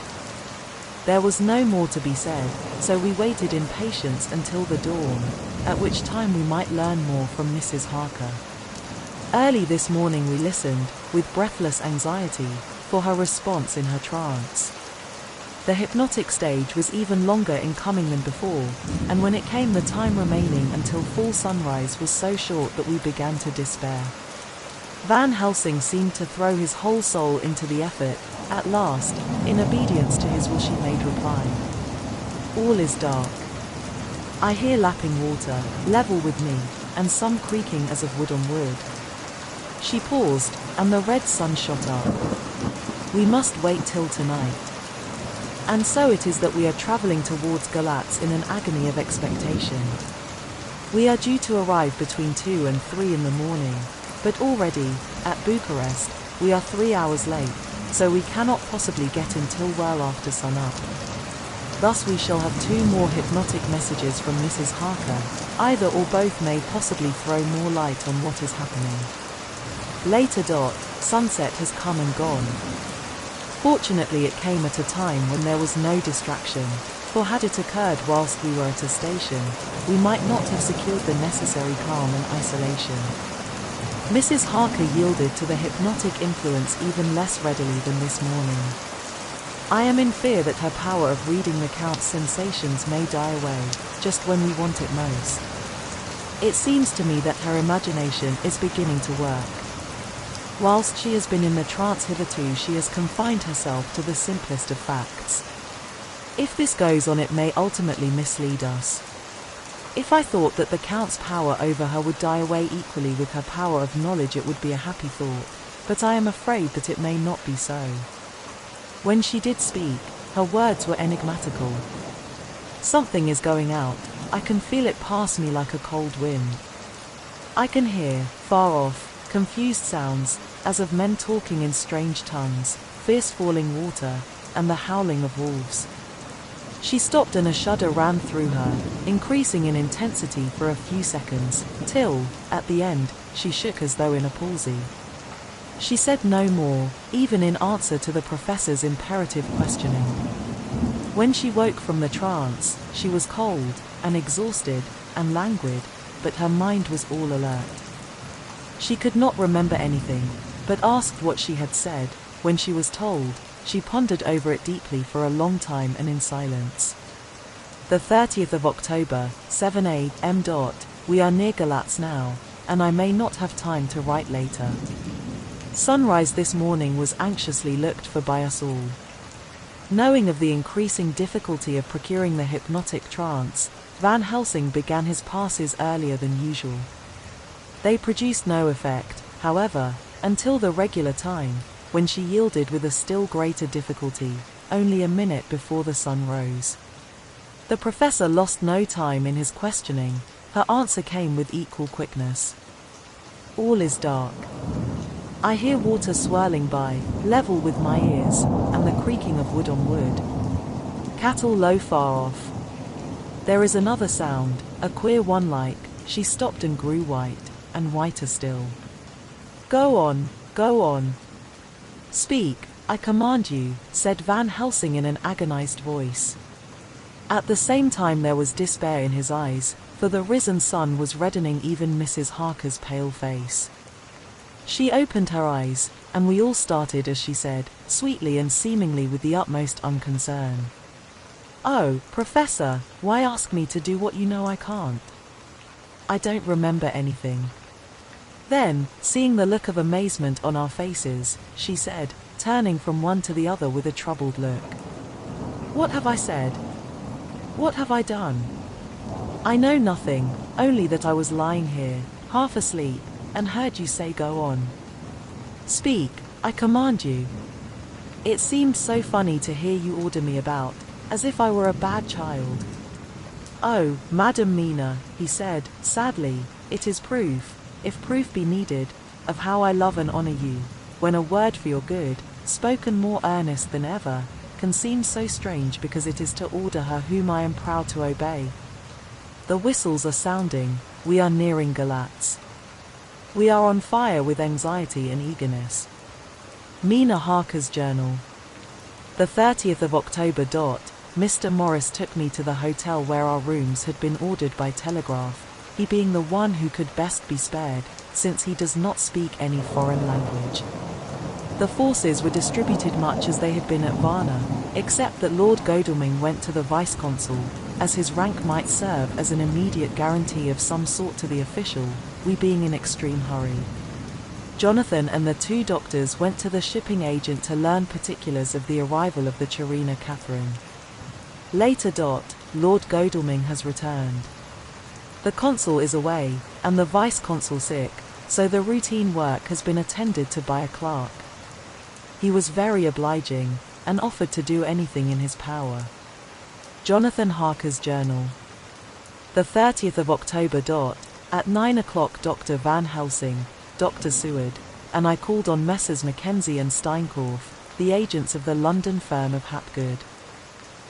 There was no more to be said, so we waited in patience until the dawn, at which time we might learn more from Mrs. Harker. Early this morning we listened, with breathless anxiety, for her response in her trance. The hypnotic stage was even longer in coming than before, and when it came the time remaining until full sunrise was so short that we began to despair. Van Helsing seemed to throw his whole soul into the effort. At last, in obedience to his will, she made reply. "All is dark. I hear lapping water, level with me, and some creaking as of wood on wood." She paused, and the red sun shot up. "We must wait till tonight." And so it is that we are traveling towards Galatz in an agony of expectation. We are due to arrive between 2 and 3 in the morning, but already, at Bucharest, we are 3 hours late, so we cannot possibly get in till well after sunup. Thus we shall have 2 more hypnotic messages from Mrs. Harker. Either or both may possibly throw more light on what is happening. Later. Sunset has come and gone. Fortunately it came at a time when there was no distraction, for had it occurred whilst we were at a station, we might not have secured the necessary calm and isolation. Mrs. Harker yielded to the hypnotic influence even less readily than this morning. I am in fear that her power of reading the Count's sensations may die away, just when we want it most. It seems to me that her imagination is beginning to work. Whilst she has been in the trance hitherto, she has confined herself to the simplest of facts. If this goes on, it may ultimately mislead us. If I thought that the Count's power over her would die away equally with her power of knowledge, it would be a happy thought, but I am afraid that it may not be so. When she did speak, her words were enigmatical. Something is going out, I can feel it pass me like a cold wind. I can hear, far off, confused sounds, as of men talking in strange tongues, fierce falling water, and the howling of wolves. She stopped and a shudder ran through her, increasing in intensity for a few seconds, till, at the end, she shook as though in a palsy. She said no more, even in answer to the professor's imperative questioning. When she woke from the trance, she was cold, and exhausted, and languid, but her mind was all alert. She could not remember anything, but asked what she had said. When she was told, she pondered over it deeply for a long time and in silence. The 30th of October, 7 a.m. We are near Galatz now, and I may not have time to write later. Sunrise this morning was anxiously looked for by us all. Knowing of the increasing difficulty of procuring the hypnotic trance, Van Helsing began his passes earlier than usual. They produced no effect, however, until the regular time, when she yielded with a still greater difficulty, only a minute before the sun rose. The professor lost no time in his questioning. Her answer came with equal quickness. All is dark. I hear water swirling by, level with my ears, and the creaking of wood on wood. Cattle low far off. There is another sound, a queer one like, she stopped and grew white, and whiter still. Go on, go on. Speak, I command you, said Van Helsing in an agonized voice. At the same time there was despair in his eyes, for the risen sun was reddening even Mrs. Harker's pale face. She opened her eyes, and we all started as she said, sweetly and seemingly with the utmost unconcern. Oh, Professor, why ask me to do what you know I can't? I don't remember anything. Then, seeing the look of amazement on our faces, she said, turning from one to the other with a troubled look. What have I said? What have I done? I know nothing, only that I was lying here, half asleep, and heard you say go on. Speak, I command you. It seemed so funny to hear you order me about, as if I were a bad child. Oh, Madam Mina, he said, sadly, it is proof, if proof be needed, of how I love and honor you, when a word for your good, spoken more earnest than ever, can seem so strange because it is to order her whom I am proud to obey. The whistles are sounding, we are nearing Galatz. We are on fire with anxiety and eagerness. Mina Harker's journal. The 30th of October. Mr. Morris took me to the hotel where our rooms had been ordered by telegraph, he being the one who could best be spared, since he does not speak any foreign language. The forces were distributed much as they had been at Varna, except that Lord Godalming went to the vice-consul, as his rank might serve as an immediate guarantee of some sort to the official, we being in extreme hurry. Jonathan and the 2 doctors went to the shipping agent to learn particulars of the arrival of the Czarina Catherine. Later. Lord Godalming has returned. The consul is away, and the vice-consul sick, so the routine work has been attended to by a clerk. He was very obliging, and offered to do anything in his power. Jonathan Harker's journal. The 30th of October. At 9 o'clock Dr. Van Helsing, Dr. Seward, and I called on Messrs. Mackenzie and Steinkorff, the agents of the London firm of Hapgood.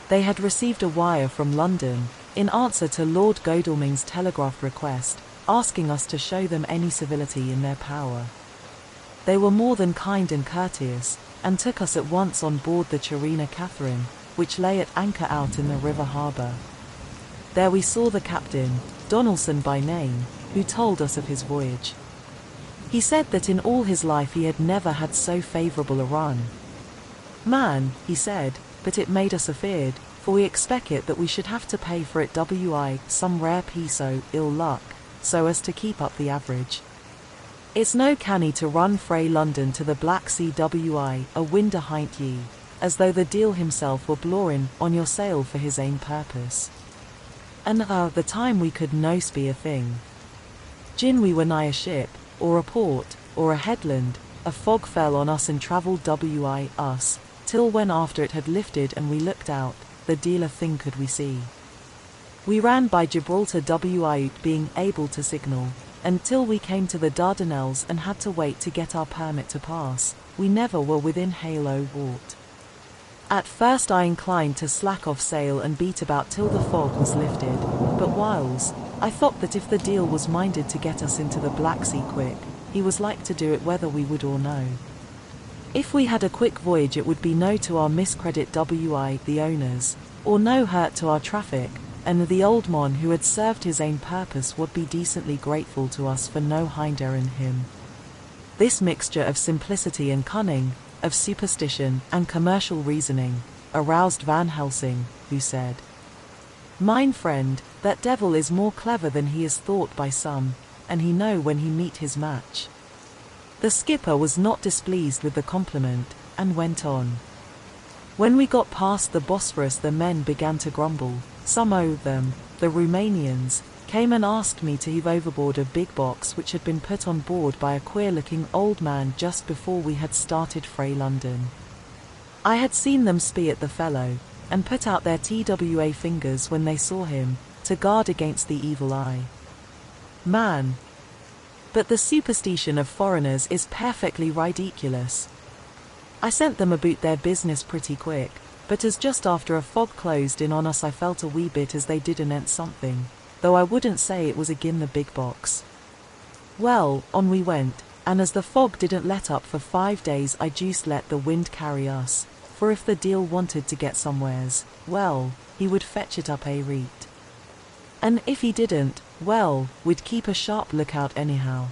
They had received a wire from London, in answer to Lord Godalming's telegraph request, asking us to show them any civility in their power. They were more than kind and courteous, and took us at once on board the Cherina Catherine, which lay at anchor out in the river harbour. There we saw the captain, Donaldson by name, who told us of his voyage. He said that in all his life he had never had so favourable a run. Man, he said, but it made us afeard, for we expected that we should have to pay for it some rare piece o' ill luck, so as to keep up the average. It's no canny to run frae London to the Black Sea a wind ahint ye, as though the deil himself were blawing on your sail for his ain purpose. And the time we could no spee a thing. Gin we were nigh a ship, or a port, or a headland, a fog fell on us and travelled us, till when after it had lifted and we looked out, the deal a thing could we see. We ran by Gibraltar being able to signal, until we came to the Dardanelles and had to wait to get our permit to pass. We never were within hail o' aught. At first I inclined to slack off sail and beat about till the fog was lifted, but whiles, I thought that if the deal was minded to get us into the Black Sea quick, he was like to do it whether we would or no. If we had a quick voyage it would be no to our miscredit the owners, or no hurt to our traffic, and the old mon who had served his ain purpose would be decently grateful to us for no hinder in him. This mixture of simplicity and cunning, of superstition and commercial reasoning, aroused Van Helsing, who said, "Mine friend, that devil is more clever than he is thought by some, and he know when he meet his match." The skipper was not displeased with the compliment, and went on. When we got past the Bosphorus the men began to grumble. Some of them, the Romanians, came and asked me to heave overboard a big box which had been put on board by a queer-looking old man just before we had started frae London. I had seen them spy at the fellow, and put out their TWA fingers when they saw him, to guard against the evil eye. Man. But the superstition of foreigners is perfectly ridiculous. I sent them about their business pretty quick, but as just after a fog closed in on us I felt a wee bit as they did anent something, though I wouldn't say it was agin the big box. Well, on we went, and as the fog didn't let up for 5 days I just let the wind carry us, for if the deal wanted to get somewheres, well, he would fetch it up a reet. And if he didn't, well, we'd keep a sharp lookout anyhow.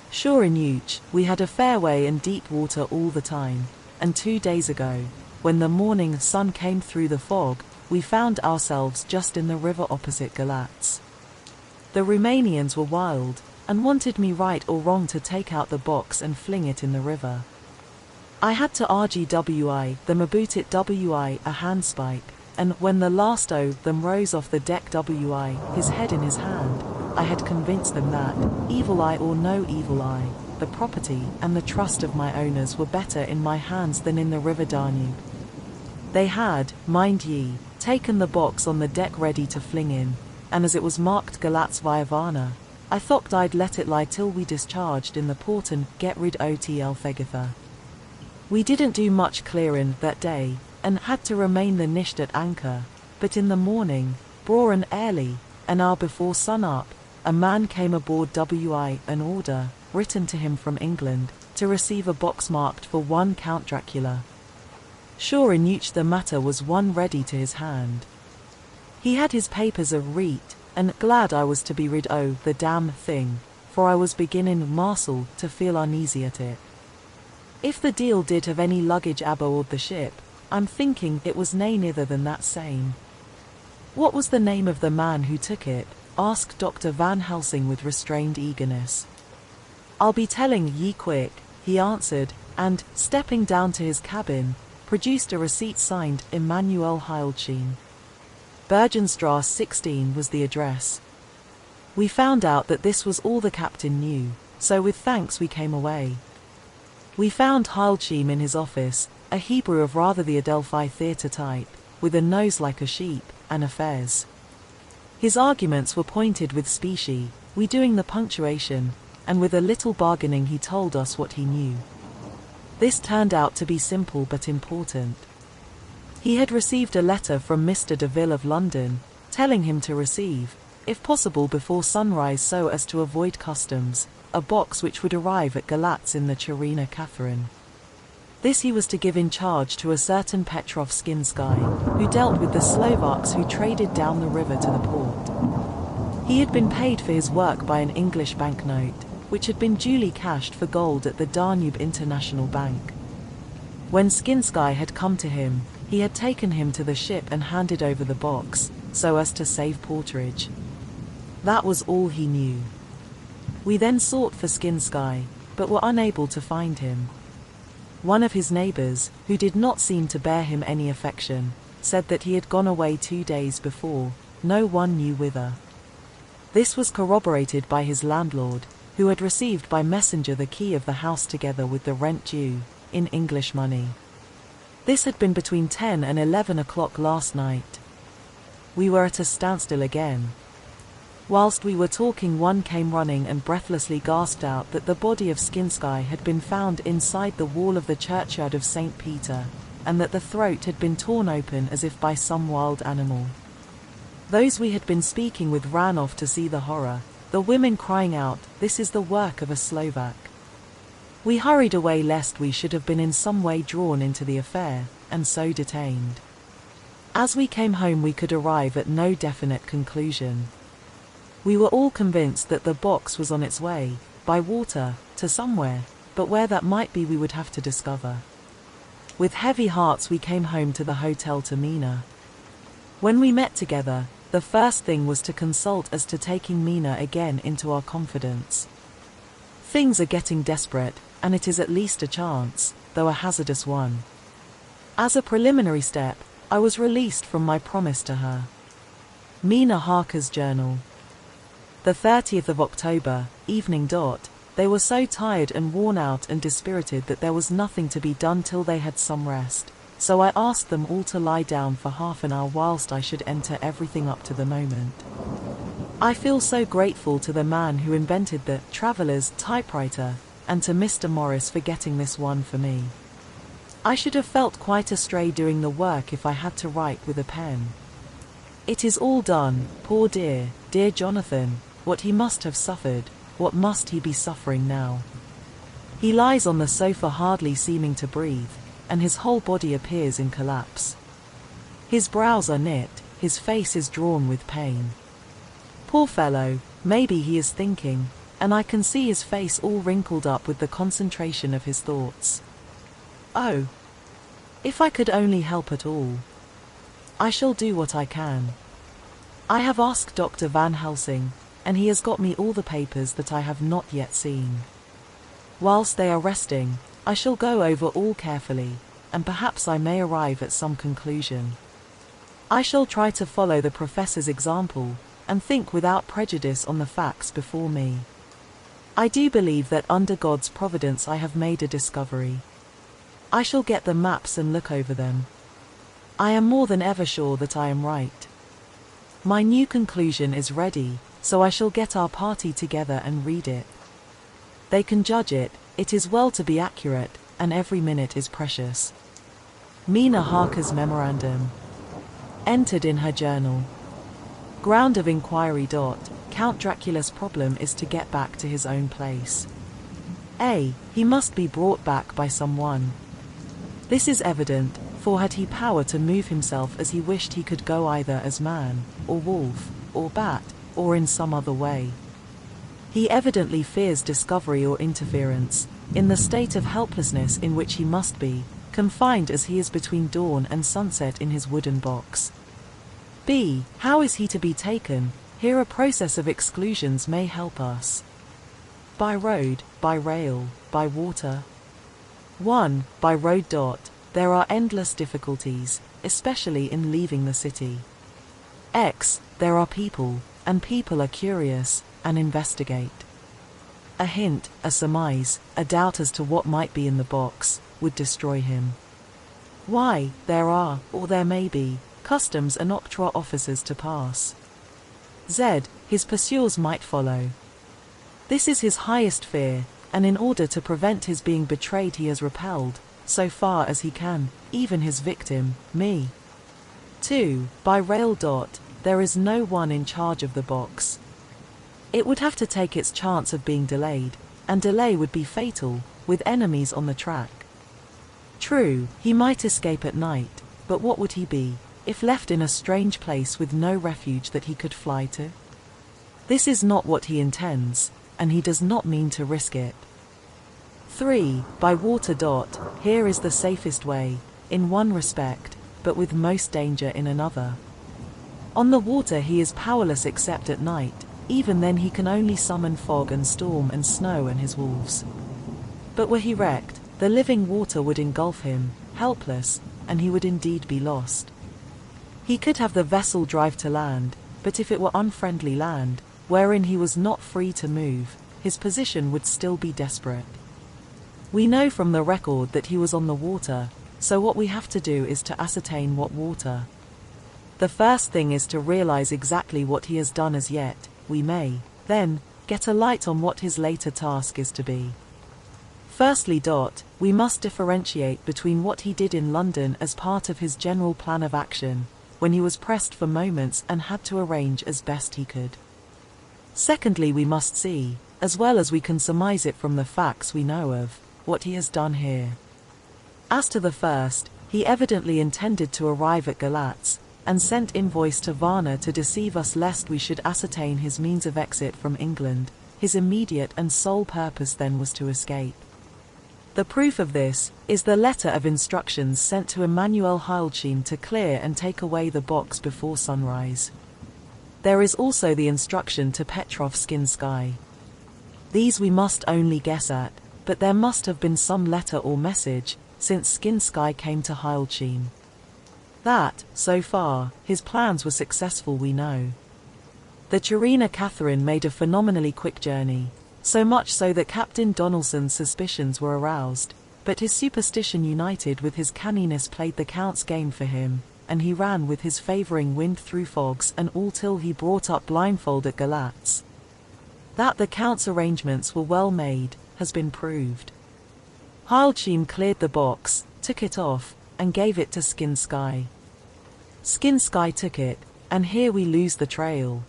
Sure enough, we had a fair way and deep water all the time, and 2 days ago, when the morning sun came through the fog, we found ourselves just in the river opposite Galatz. The Romanians were wild, and wanted me right or wrong to take out the box and fling it in the river. I had to RGWI them about it a handspike, and when the last o' them rose off the deck his head in his hand, I had convinced them that, evil eye or no evil eye, the property and the trust of my owners were better in my hands than in the river Danube. They had, mind ye, taken the box on the deck ready to fling in, and as it was marked Galatz Viavana, I thought I'd let it lie till we discharged in the port and get rid OTL Fegatha. We didn't do much clearing that day, and had to remain the nisht at anchor, but in the morning, braw and early, an hour before sun-up, a man came aboard an order, written to him from England, to receive a box marked for one Count Dracula. Sure enough the matter was one ready to his hand. He had his papers of reet, and glad I was to be rid o' the damn thing, for I was beginning, Marcel, to feel uneasy at it. If the deal did have any luggage aboard the ship, I'm thinking it was nae nither than that same. What was the name of the man who took it? Asked Dr. Van Helsing with restrained eagerness. I'll be telling ye quick, he answered, and, stepping down to his cabin, produced a receipt signed Emmanuel Heilchen. Bergenstrasse 16 was the address. We found out that this was all the captain knew, so with thanks we came away. We found Heilchen in his office, a Hebrew of rather the Adelphi theatre type, with a nose like a sheep, and a fez. His arguments were pointed with specie, we doing the punctuation, and with a little bargaining he told us what he knew. This turned out to be simple but important. He had received a letter from Mr. Deville of London, telling him to receive, if possible before sunrise so as to avoid customs, a box which would arrive at Galatz in the Czarina Catherine. This he was to give in charge to a certain Petrov Skinsky, who dealt with the Slovaks who traded down the river to the port. He had been paid for his work by an English banknote, which had been duly cashed for gold at the Danube International Bank. When Skinsky had come to him, he had taken him to the ship and handed over the box, so as to save porterage. That was all he knew. We then sought for Skinsky, but were unable to find him. One of his neighbors, who did not seem to bear him any affection, said that he had gone away 2 days before, no one knew whither. This was corroborated by his landlord, who had received by messenger the key of the house together with the rent due, in English money. This had been between 10 and 11 o'clock last night. We were at a standstill again. Whilst we were talking, one came running and breathlessly gasped out that the body of Skinsky had been found inside the wall of the churchyard of St. Peter, and that the throat had been torn open as if by some wild animal. Those we had been speaking with ran off to see the horror, the women crying out, "This is the work of a Slovak." We hurried away lest we should have been in some way drawn into the affair, and so detained. As we came home we could arrive at no definite conclusion. We were all convinced that the box was on its way, by water, to somewhere, but where that might be we would have to discover. With heavy hearts we came home to the hotel to Mina. When we met together, the first thing was to consult as to taking Mina again into our confidence. Things are getting desperate, and it is at least a chance, though a hazardous one. As a preliminary step, I was released from my promise to her. Mina Harker's journal. The 30th of October, evening. They were so tired and worn out and dispirited that there was nothing to be done till they had some rest, so I asked them all to lie down for half an hour whilst I should enter everything up to the moment. I feel so grateful to the man who invented the traveller's typewriter, and to Mr. Morris for getting this one for me. I should have felt quite astray doing the work if I had to write with a pen. It is all done, poor dear, dear Jonathan, what he must have suffered, what must he be suffering now? He lies on the sofa hardly seeming to breathe, and his whole body appears in collapse. His brows are knit, his face is drawn with pain. Poor fellow, maybe he is thinking, and I can see his face all wrinkled up with the concentration of his thoughts. Oh! If I could only help at all. I shall do what I can. I have asked Dr. Van Helsing, and he has got me all the papers that I have not yet seen. Whilst they are resting, I shall go over all carefully, and perhaps I may arrive at some conclusion. I shall try to follow the professor's example, and think without prejudice on the facts before me. I do believe that under God's providence I have made a discovery. I shall get the maps and look over them. I am more than ever sure that I am right. My new conclusion is ready, so I shall get our party together and read it. They can judge it, it is well to be accurate, and every minute is precious. Mina Harker's memorandum. Entered in her journal. Ground of inquiry. Count Dracula's problem is to get back to his own place. A. He must be brought back by someone. This is evident, for had he power to move himself as he wished he could go either as man, or wolf, or bat, or in some other way. He evidently fears discovery or interference, in the state of helplessness in which he must be, confined as he is between dawn and sunset in his wooden box. B. How is he to be taken? Here a process of exclusions may help us. By road, by rail, by water. 1. By road. There are endless difficulties, especially in leaving the city. X. There are people, and people are curious, and investigate. A hint, a surmise, a doubt as to what might be in the box, would destroy him. Y, there are, or there may be, customs and octroi officers to pass. Z, his pursuers might follow. This is his highest fear, and in order to prevent his being betrayed he has repelled, so far as he can, even his victim, me. 2. By rail. There is no one in charge of the box. It would have to take its chance of being delayed, and delay would be fatal, with enemies on the track. True, he might escape at night, but what would he be, if left in a strange place with no refuge that he could fly to? This is not what he intends, and he does not mean to risk it. 3. By water. Here is the safest way, in one respect, but with most danger in another. On the water he is powerless except at night, even then he can only summon fog and storm and snow and his wolves. But were he wrecked, the living water would engulf him, helpless, and he would indeed be lost. He could have the vessel drive to land, but if it were unfriendly land, wherein he was not free to move, his position would still be desperate. We know from the record that he was on the water, so what we have to do is to ascertain what water. The first thing is to realize exactly what he has done as yet. We may, then, get a light on what his later task is to be. Firstly. We must differentiate between what he did in London as part of his general plan of action, when he was pressed for moments and had to arrange as best he could. Secondly, we must see, as well as we can surmise it from the facts we know of, what he has done here. As to the first, he evidently intended to arrive at Galatz, and sent invoice to Varna to deceive us lest we should ascertain his means of exit from England. His immediate and sole purpose then was to escape. The proof of this is the letter of instructions sent to Emanuel Heildschein to clear and take away the box before sunrise. There is also the instruction to Petrov Skinsky. These we must only guess at, but there must have been some letter or message, since Skinsky came to Heildschein. That, so far, his plans were successful we know. The Cherina Catherine made a phenomenally quick journey, so much so that Captain Donelson's suspicions were aroused, but his superstition united with his canniness played the Count's game for him, and he ran with his favouring wind through fogs and all till he brought up blindfold at Galatz. That the Count's arrangements were well made, has been proved. Heildschein cleared the box, took it off, and gave it to Skinsky. Skinsky took it, and here we lose the trail.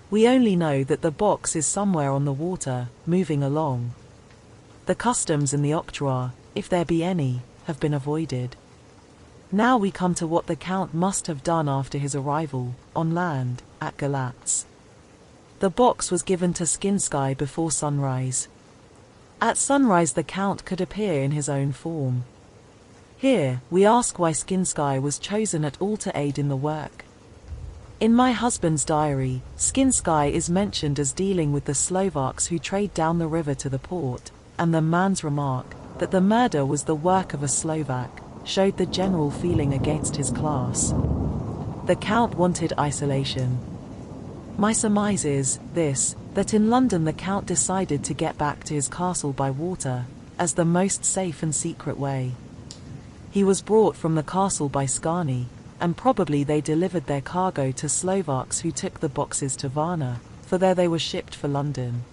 We only know that the box is somewhere on the water, moving along. The customs and the octroi, if there be any, have been avoided. Now we come to what the Count must have done after his arrival, on land, at Galatz. The box was given to Skinsky before sunrise. At sunrise the Count could appear in his own form. Here, we ask why Skinsky was chosen at all to aid in the work. In my husband's diary, Skinsky is mentioned as dealing with the Slovaks who trade down the river to the port, and the man's remark, that the murder was the work of a Slovak, showed the general feeling against his class. The Count wanted isolation. My surmise is, this, that in London the Count decided to get back to his castle by water, as the most safe and secret way. He was brought from the castle by Skani, and probably they delivered their cargo to Slovaks who took the boxes to Varna, for there they were shipped for London.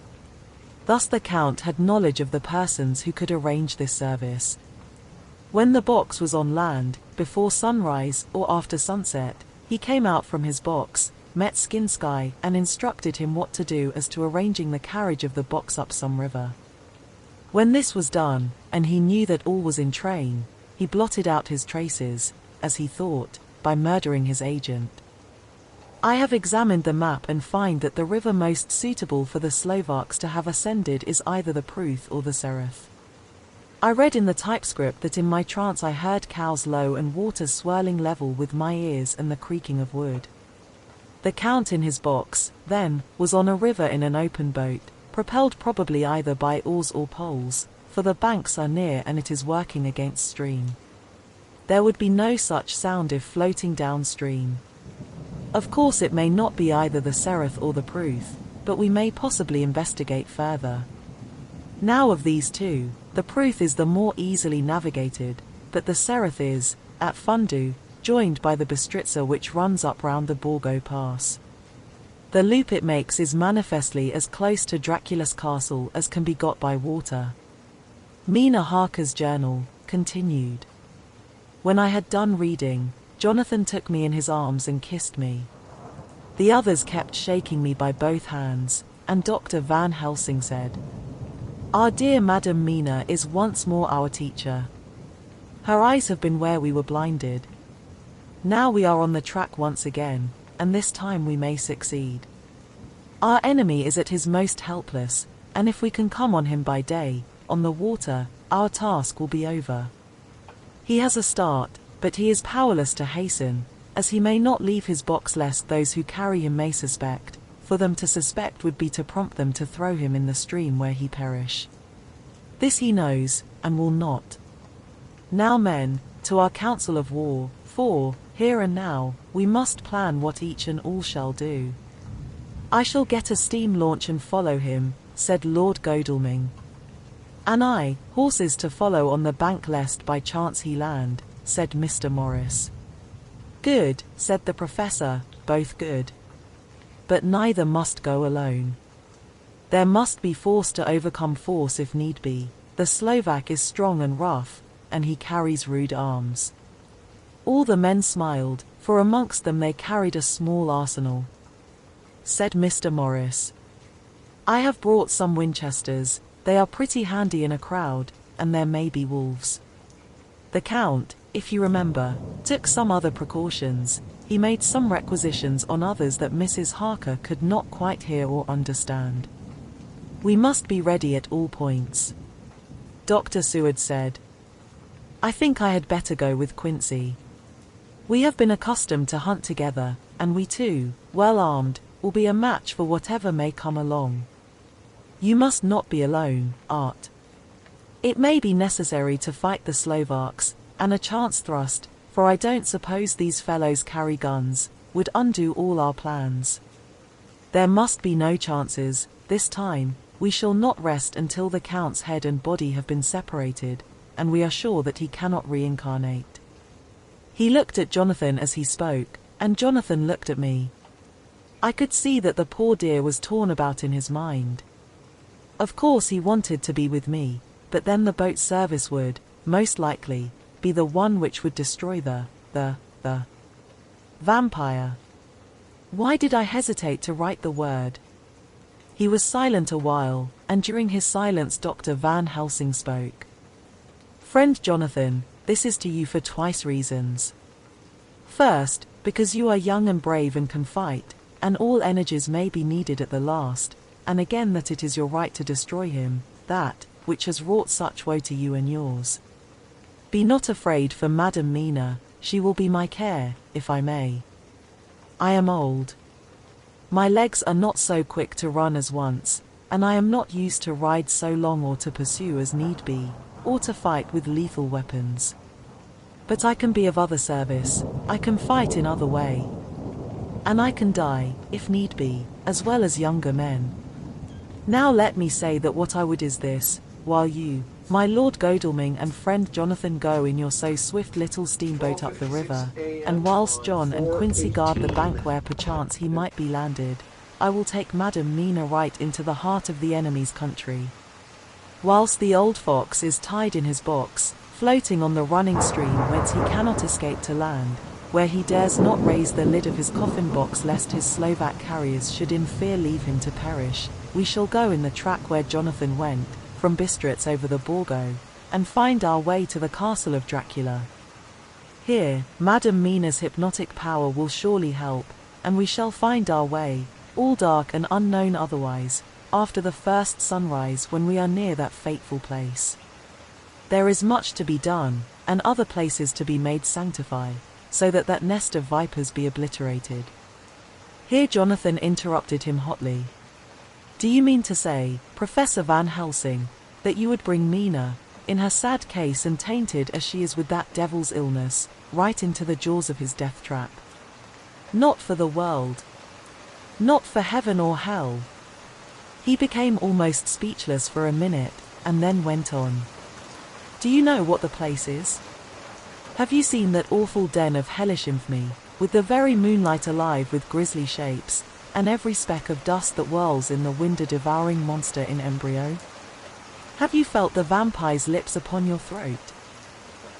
Thus the Count had knowledge of the persons who could arrange this service. When the box was on land, before sunrise or after sunset, he came out from his box, met Skinsky, and instructed him what to do as to arranging the carriage of the box up some river. When this was done, and he knew that all was in train, he blotted out his traces, as he thought, by murdering his agent. I have examined the map and find that the river most suitable for the Slovaks to have ascended is either the Pruth or the Sereth. I read in the typescript that in my trance I heard cows low and waters swirling level with my ears and the creaking of wood. The Count in his box, then, was on a river in an open boat, propelled probably either by oars or poles, for the banks are near and it is working against stream. There would be no such sound if floating downstream. Of course it may not be either the Sereth or the Pruth, but we may possibly investigate further. Now of these two, the Pruth is the more easily navigated, but the Sereth is, at Fundu, joined by the Bistritza which runs up round the Borgo Pass. The loop it makes is manifestly as close to Dracula's castle as can be got by water. Mina Harker's journal continued. When I had done reading, Jonathan took me in his arms and kissed me. The others kept shaking me by both hands, and Dr. Van Helsing said, "Our dear Madam Mina is once more our teacher. Her eyes have been where we were blinded. Now we are on the track once again, and this time we may succeed. Our enemy is at his most helpless, and if we can come on him by day, on the water, our task will be over. He has a start, but he is powerless to hasten, as he may not leave his box lest those who carry him may suspect. For them to suspect would be to prompt them to throw him in the stream where he perish. This he knows, and will not. Now men, to our council of war, for, here and now, we must plan what each and all shall do." "I shall get a steam launch and follow him," said Lord Godalming. "And I, horses to follow on the bank lest by chance he land," said Mr. Morris. "Good," said the Professor, "both good. But neither must go alone. There must be force to overcome force if need be. The Slovak is strong and rough, and he carries rude arms." All the men smiled, for amongst them they carried a small arsenal. Said Mr. Morris, "I have brought some Winchesters. They are pretty handy in a crowd, and there may be wolves." The Count, if you remember, took some other precautions. He made some requisitions on others that Mrs. Harker could not quite hear or understand. "We must be ready at all points." Dr. Seward said, "I think I had better go with Quincy. We have been accustomed to hunt together, and we too, well armed, will be a match for whatever may come along. You must not be alone, Art. It may be necessary to fight the Slovaks, and a chance thrust, for I don't suppose these fellows carry guns, would undo all our plans. There must be no chances, this time. We shall not rest until the Count's head and body have been separated, and we are sure that he cannot reincarnate." He looked at Jonathan as he spoke, and Jonathan looked at me. I could see that the poor dear was torn about in his mind. Of course he wanted to be with me, but then the boat service would, most likely, be the one which would destroy the vampire. Why did I hesitate to write the word? He was silent a while, and during his silence Dr. Van Helsing spoke. "Friend Jonathan, this is to you for twice reasons. First, because you are young and brave and can fight, and all energies may be needed at the last, and again that it is your right to destroy him, that, which has wrought such woe to you and yours. Be not afraid for Madam Mina, she will be my care, if I may. I am old. My legs are not so quick to run as once, and I am not used to ride so long or to pursue as need be, or to fight with lethal weapons. But I can be of other service, I can fight in other way. And I can die, if need be, as well as younger men. Now let me say that what I would is this, while you, my Lord Godalming and friend Jonathan go in your so swift little steamboat up the river, and whilst John and Quincy guard the bank where perchance he might be landed, I will take Madam Mina right into the heart of the enemy's country. Whilst the old fox is tied in his box, floating on the running stream whence he cannot escape to land, where he dares not raise the lid of his coffin box lest his Slovak carriers should in fear leave him to perish, we shall go in the track where Jonathan went, from Bistritz over the Borgo, and find our way to the castle of Dracula. Here, Madam Mina's hypnotic power will surely help, and we shall find our way, all dark and unknown otherwise, after the first sunrise when we are near that fateful place. There is much to be done, and other places to be made sanctify, so that that nest of vipers be obliterated." Here Jonathan interrupted him hotly. "Do you mean to say, Professor Van Helsing, that you would bring Mina, in her sad case and tainted as she is with that devil's illness, right into the jaws of his death trap? Not for the world. Not for heaven or hell." He became almost speechless for a minute, and then went on. "Do you know what the place is?" Have you seen that awful den of hellish infamy, with the very moonlight alive with grisly shapes, and every speck of dust that whirls in the wind a devouring monster in embryo? Have you felt the vampire's lips upon your throat?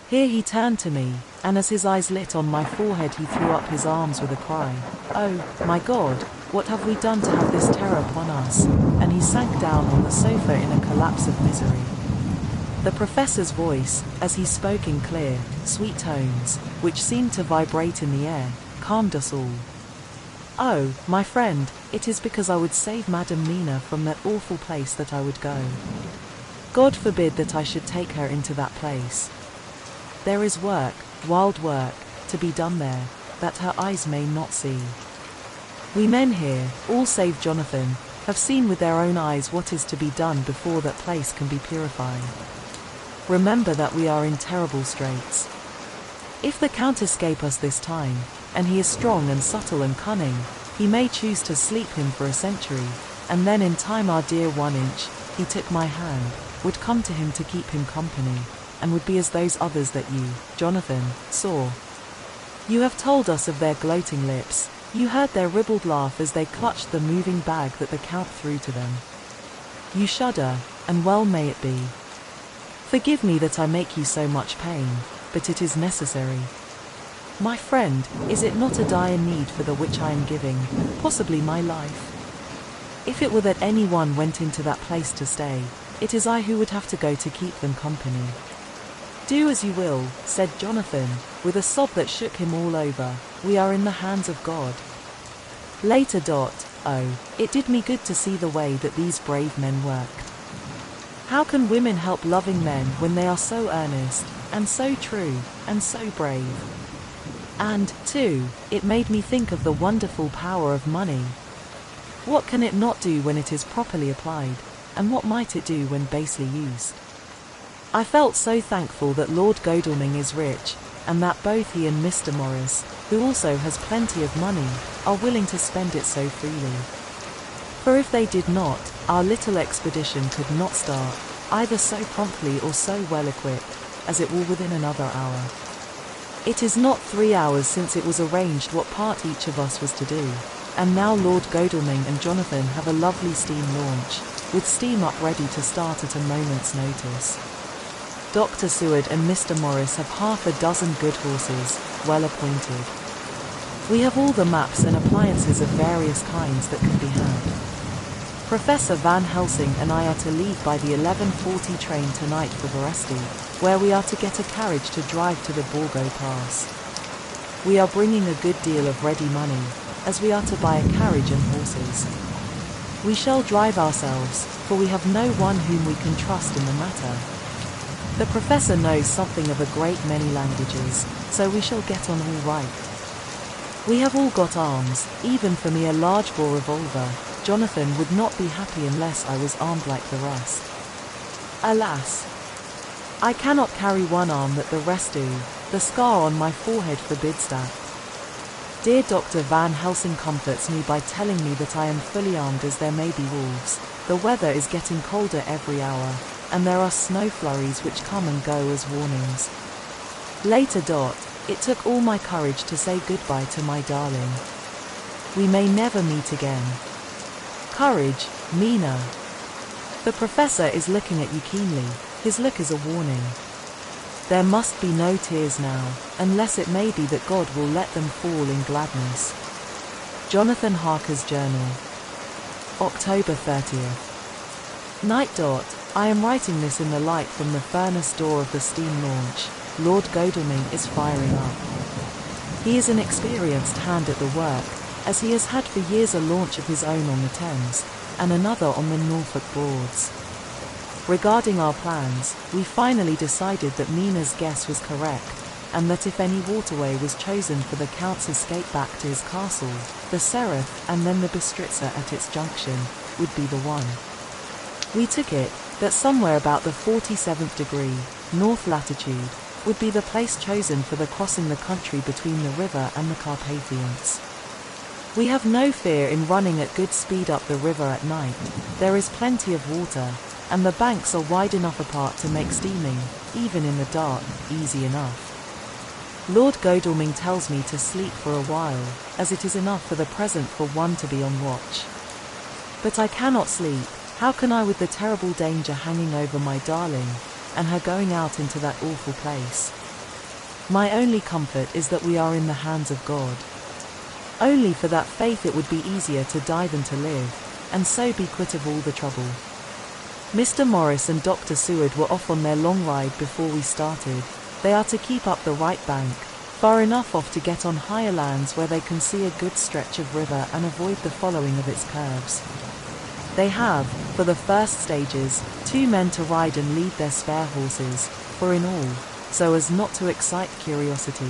Here he turned to me, and as his eyes lit on my forehead he threw up his arms with a cry. Oh, my God, what have we done to have this terror upon us? And he sank down on the sofa in a collapse of misery. The professor's voice, as he spoke in clear, sweet tones, which seemed to vibrate in the air, calmed us all. Oh, my friend, it is because I would save Madame Mina from that awful place that I would go. God forbid that I should take her into that place. There is work, wild work, to be done there, that her eyes may not see. We men here, all save Jonathan, have seen with their own eyes what is to be done before that place can be purified. Remember that we are in terrible straits. If the Count escape us this time, and he is strong and subtle and cunning, he may choose to sleep him for a century, and then in time our dear 1 inch, he took my hand, would come to him to keep him company, and would be as those others that you, Jonathan, saw. You have told us of their gloating lips, you heard their ribald laugh as they clutched the moving bag that the Count threw to them. You shudder, and well may it be. Forgive me that I make you so much pain, but it is necessary. My friend, is it not a dire need for the which I am giving, possibly my life? If it were that anyone went into that place to stay, it is I who would have to go to keep them company. Do as you will, said Jonathan, with a sob that shook him all over, we are in the hands of God. Later. Oh, it did me good to see the way that these brave men worked. How can women help loving men when they are so earnest, and so true, and so brave? And, too, it made me think of the wonderful power of money. What can it not do when it is properly applied, and what might it do when basely used? I felt so thankful that Lord Godalming is rich, and that both he and Mr. Morris, who also has plenty of money, are willing to spend it so freely. For if they did not, our little expedition could not start, either so promptly or so well equipped, as it will within another hour. It is not 3 hours since it was arranged what part each of us was to do, and now Lord Godalming and Jonathan have a lovely steam launch, with steam up ready to start at a moment's notice. Dr. Seward and Mr. Morris have half a dozen good horses, well appointed. We have all the maps and appliances of various kinds that can be had. Professor Van Helsing and I are to leave by the 11:40 train tonight for Veresti, where we are to get a carriage to drive to the Borgo Pass. We are bringing a good deal of ready money, as we are to buy a carriage and horses. We shall drive ourselves, for we have no one whom we can trust in the matter. The professor knows something of a great many languages, so we shall get on all right. We have all got arms, even for me a large bore revolver. Jonathan would not be happy unless I was armed like the rest. Alas! I cannot carry one arm that the rest do, the scar on my forehead forbids that. Dear Dr. Van Helsing comforts me by telling me that I am fully armed as there may be wolves. The weather is getting colder every hour, and there are snow flurries which come and go as warnings. Later. It took all my courage to say goodbye to my darling. We may never meet again. Courage, Mina. The professor is looking at you keenly, his look is a warning. There must be no tears now, unless it may be that God will let them fall in gladness. Jonathan Harker's Journal. October 30th. Night. I am writing this in the light from the furnace door of the steam launch. Lord Godalming is firing up. He is an experienced hand at the work, as he has had for years a launch of his own on the Thames, and another on the Norfolk Broads. Regarding our plans, we finally decided that Mina's guess was correct, and that if any waterway was chosen for the Count's escape back to his castle, the Seraph and then the Bistritza at its junction, would be the one. We took it, that somewhere about the 47th degree, north latitude, would be the place chosen for the crossing the country between the river and the Carpathians. We have no fear in running at good speed up the river at night. There is plenty of water, and the banks are wide enough apart to make steaming, even in the dark, easy enough. Lord Godalming tells me to sleep for a while, as it is enough for the present for one to be on watch. But I cannot sleep. How can I, with the terrible danger hanging over my darling, and her going out into that awful place? My only comfort is that we are in the hands of God. Only for that faith it would be easier to die than to live, and so be quit of all the trouble. Mr. Morris and Dr. Seward were off on their long ride before we started. They are to keep up the right bank, far enough off to get on higher lands where they can see a good stretch of river and avoid the following of its curves. They have, for the first stages, 2 men to ride and lead their spare horses, for in all, so as not to excite curiosity.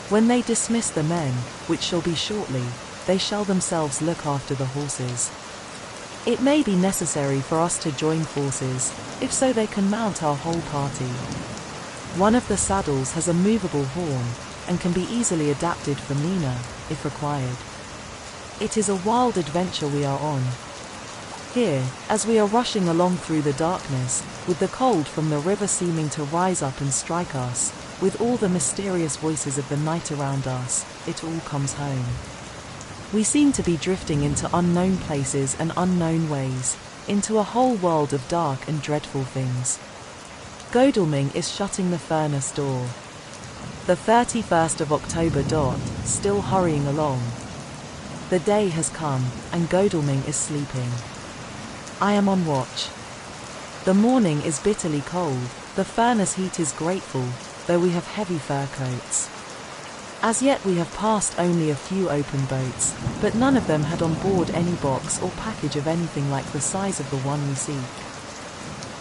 When they dismiss the men, which shall be shortly, they shall themselves look after the horses. It may be necessary for us to join forces, if so they can mount our whole party. One of the saddles has a movable horn, and can be easily adapted for Mina, if required. It is a wild adventure we are on. Here, as we are rushing along through the darkness, with the cold from the river seeming to rise up and strike us, with all the mysterious voices of the night around us, it all comes home. We seem to be drifting into unknown places and unknown ways, into a whole world of dark and dreadful things. Godalming is shutting the furnace door. The 31st of October. Still hurrying along. The day has come, and Godalming is sleeping. I am on watch. The morning is bitterly cold, the furnace heat is grateful, though we have heavy fur coats. As yet we have passed only a few open boats, but none of them had on board any box or package of anything like the size of the one we seek.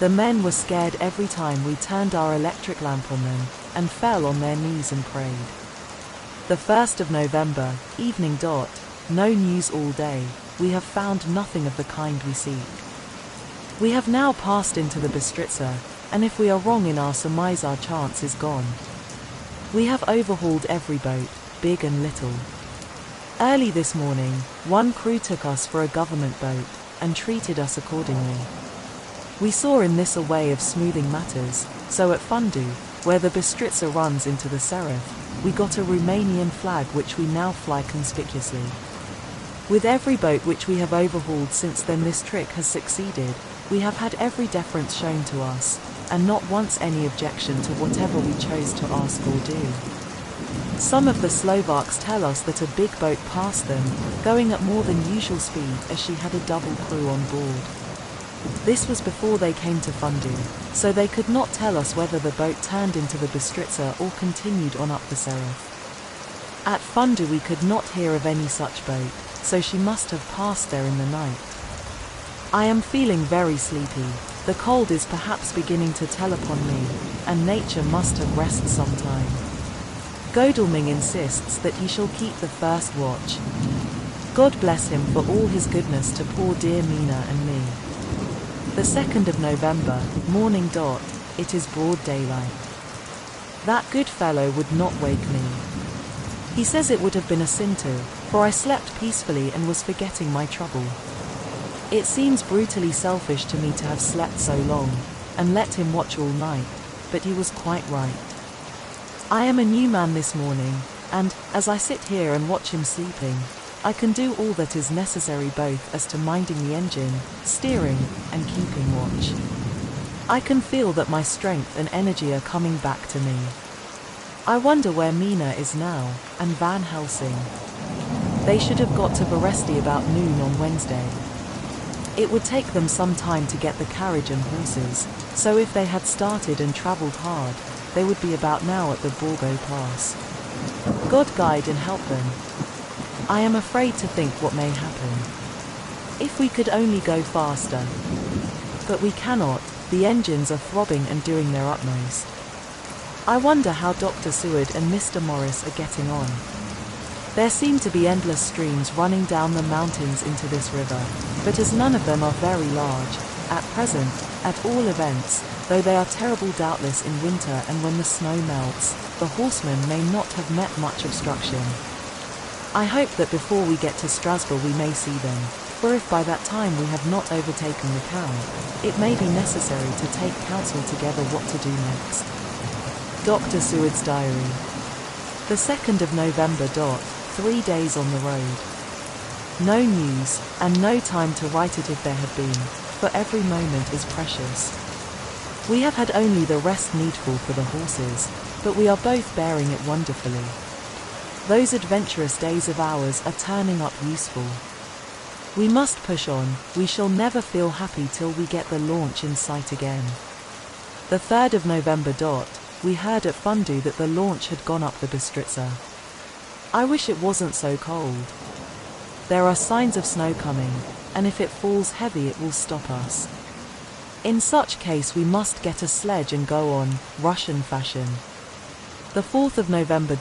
The men were scared every time we turned our electric lamp on them, and fell on their knees and prayed. The 1st of November, evening. No news all day, we have found nothing of the kind we seek. We have now passed into the Bistritza, and if we are wrong in our surmise our chance is gone. We have overhauled every boat, big and little. Early this morning, one crew took us for a government boat, and treated us accordingly. We saw in this a way of smoothing matters, so at Fundu, where the Bistritza runs into the Serif, we got a Romanian flag which we now fly conspicuously. With every boat which we have overhauled since then this trick has succeeded. We have had every deference shown to us, and not once any objection to whatever we chose to ask or do. Some of the Slovaks tell us that a big boat passed them, going at more than usual speed as she had a double crew on board. This was before they came to Fundu, so they could not tell us whether the boat turned into the Bistritza or continued on up the Serif. At Fundu we could not hear of any such boat, so she must have passed there in the night. I am feeling very sleepy, the cold is perhaps beginning to tell upon me, and nature must have rest some time. Godalming insists that he shall keep the first watch. God bless him for all his goodness to poor dear Mina and me. The 2nd of November, morning. It is broad daylight. That good fellow would not wake me. He says it would have been a sin to, for I slept peacefully and was forgetting my trouble. It seems brutally selfish to me to have slept so long, and let him watch all night, but he was quite right. I am a new man this morning, and, as I sit here and watch him sleeping, I can do all that is necessary both as to minding the engine, steering, and keeping watch. I can feel that my strength and energy are coming back to me. I wonder where Mina is now, and Van Helsing. They should have got to Beresti about noon on Wednesday. It would take them some time to get the carriage and horses, so if they had started and travelled hard, they would be about now at the Borgo Pass. God guide and help them. I am afraid to think what may happen. If we could only go faster. But we cannot, the engines are throbbing and doing their utmost. I wonder how Dr. Seward and Mr. Morris are getting on. There seem to be endless streams running down the mountains into this river, but as none of them are very large, at present, at all events, though they are terrible doubtless in winter and when the snow melts, the horsemen may not have met much obstruction. I hope that before we get to Strasbourg we may see them, for if by that time we have not overtaken the Count, it may be necessary to take counsel together what to do next. Dr. Seward's Diary. The 2nd of November. 3 days on the road. No news, and no time to write it if there had been, for every moment is precious. We have had only the rest needful for the horses, but we are both bearing it wonderfully. Those adventurous days of ours are turning up useful. We must push on, we shall never feel happy till we get the launch in sight again. The 3rd of November. We heard at Fundu that the launch had gone up the Bistritza. I wish it wasn't so cold. There are signs of snow coming, and if it falls heavy it will stop us. In such case we must get a sledge and go on, Russian fashion. The 4th of November.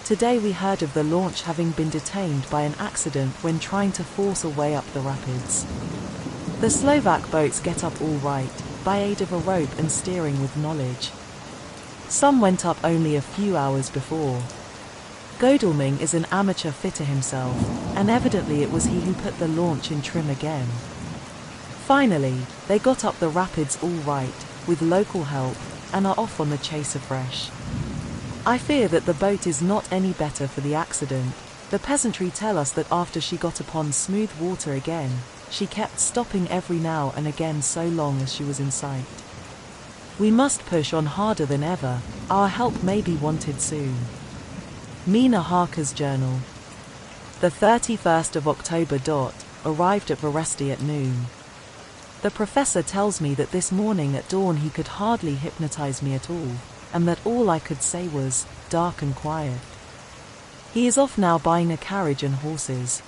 Today we heard of the launch having been detained by an accident when trying to force a way up the rapids. The Slovak boats get up all right, by aid of a rope and steering with knowledge. Some went up only a few hours before. Godalming is an amateur fitter himself, and evidently it was he who put the launch in trim again. Finally, they got up the rapids all right, with local help, and are off on the chase afresh. I fear that the boat is not any better for the accident. The peasantry tell us that after she got upon smooth water again, she kept stopping every now and again so long as she was in sight. We must push on harder than ever, our help may be wanted soon. Mina Harker's journal. The 31st of October. Arrived at Veresti at noon. The professor tells me that this morning at dawn he could hardly hypnotize me at all, and that all I could say was, dark and quiet. He is off now buying a carriage and horses.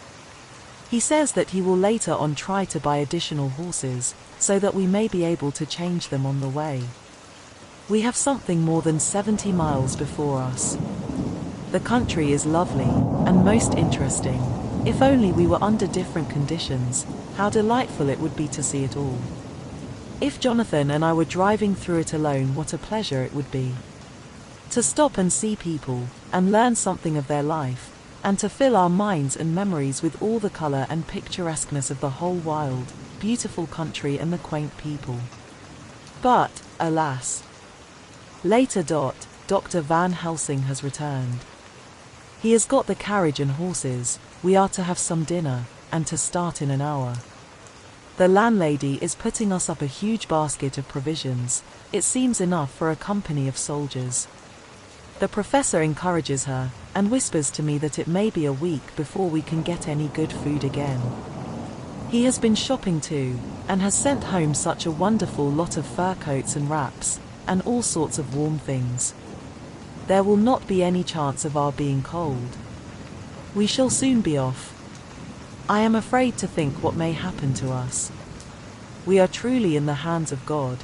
He says that he will later on try to buy additional horses, so that we may be able to change them on the way. We have something more than 70 miles before us. The country is lovely, and most interesting. If only we were under different conditions, how delightful it would be to see it all. If Jonathan and I were driving through it alone, what a pleasure it would be. To stop and see people, and learn something of their life, and to fill our minds and memories with all the color and picturesqueness of the whole wild, beautiful country and the quaint people. But, alas! Later. Dr. Van Helsing has returned. He has got the carriage and horses, we are to have some dinner, and to start in an hour. The landlady is putting us up a huge basket of provisions, it seems enough for a company of soldiers. The professor encourages her, and whispers to me that it may be a week before we can get any good food again. He has been shopping too, and has sent home such a wonderful lot of fur coats and wraps, and all sorts of warm things. There will not be any chance of our being cold. We shall soon be off. I am afraid to think what may happen to us. We are truly in the hands of God.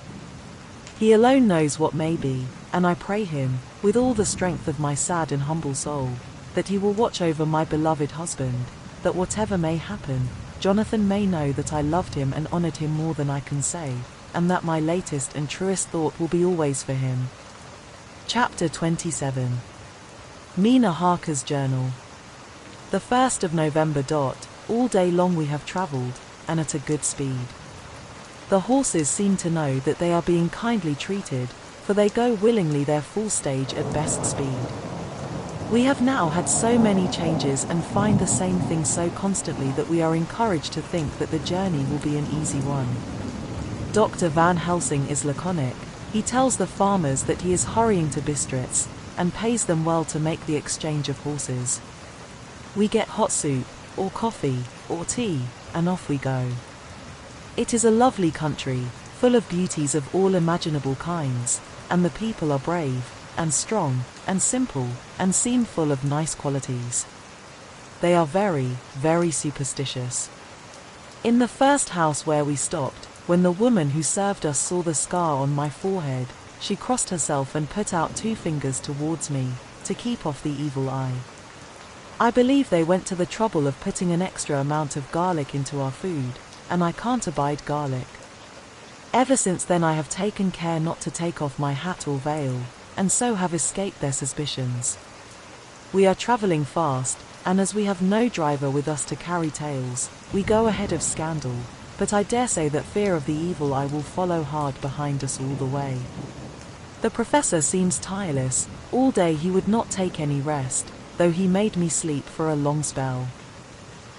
He alone knows what may be, and I pray him, with all the strength of my sad and humble soul, that he will watch over my beloved husband, that whatever may happen, Jonathan may know that I loved him and honored him more than I can say, and that my latest and truest thought will be always for him. Chapter 27. Mina Harker's journal. The 1st of November. All day long we have travelled, and at a good speed. The horses seem to know that they are being kindly treated, for they go willingly their full stage at best speed. We have now had so many changes and find the same thing so constantly that we are encouraged to think that the journey will be an easy one. Dr. Van Helsing is laconic. He tells the farmers that he is hurrying to Bistritz, and pays them well to make the exchange of horses. We get hot soup, or coffee, or tea, and off we go. It is a lovely country, full of beauties of all imaginable kinds, and the people are brave, and strong, and simple, and seem full of nice qualities. They are very, very superstitious. In the first house where we stopped, when the woman who served us saw the scar on my forehead, she crossed herself and put out 2 fingers towards me, to keep off the evil eye. I believe they went to the trouble of putting an extra amount of garlic into our food, and I can't abide garlic. Ever since then I have taken care not to take off my hat or veil, and so have escaped their suspicions. We are travelling fast, and as we have no driver with us to carry tales, we go ahead of scandal, but I dare say that fear of the evil eye will follow hard behind us all the way. The professor seems tireless. All day he would not take any rest, though he made me sleep for a long spell.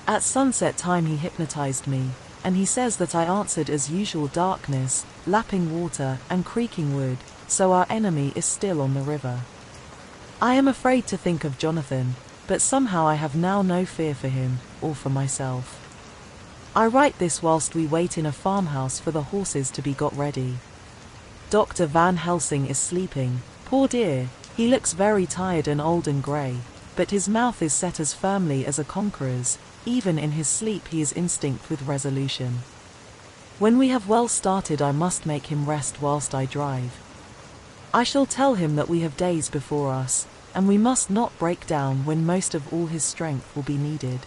At sunset time he hypnotized me, and he says that I answered as usual: darkness, lapping water, and creaking wood, so our enemy is still on the river. I am afraid to think of Jonathan, but somehow I have now no fear for him, or for myself. I write this whilst we wait in a farmhouse for the horses to be got ready. Dr. Van Helsing is sleeping. Poor dear, he looks very tired and old and grey, but his mouth is set as firmly as a conqueror's. Even in his sleep he is instinct with resolution. When we have well started I must make him rest whilst I drive. I shall tell him that we have days before us, and we must not break down when most of all his strength will be needed.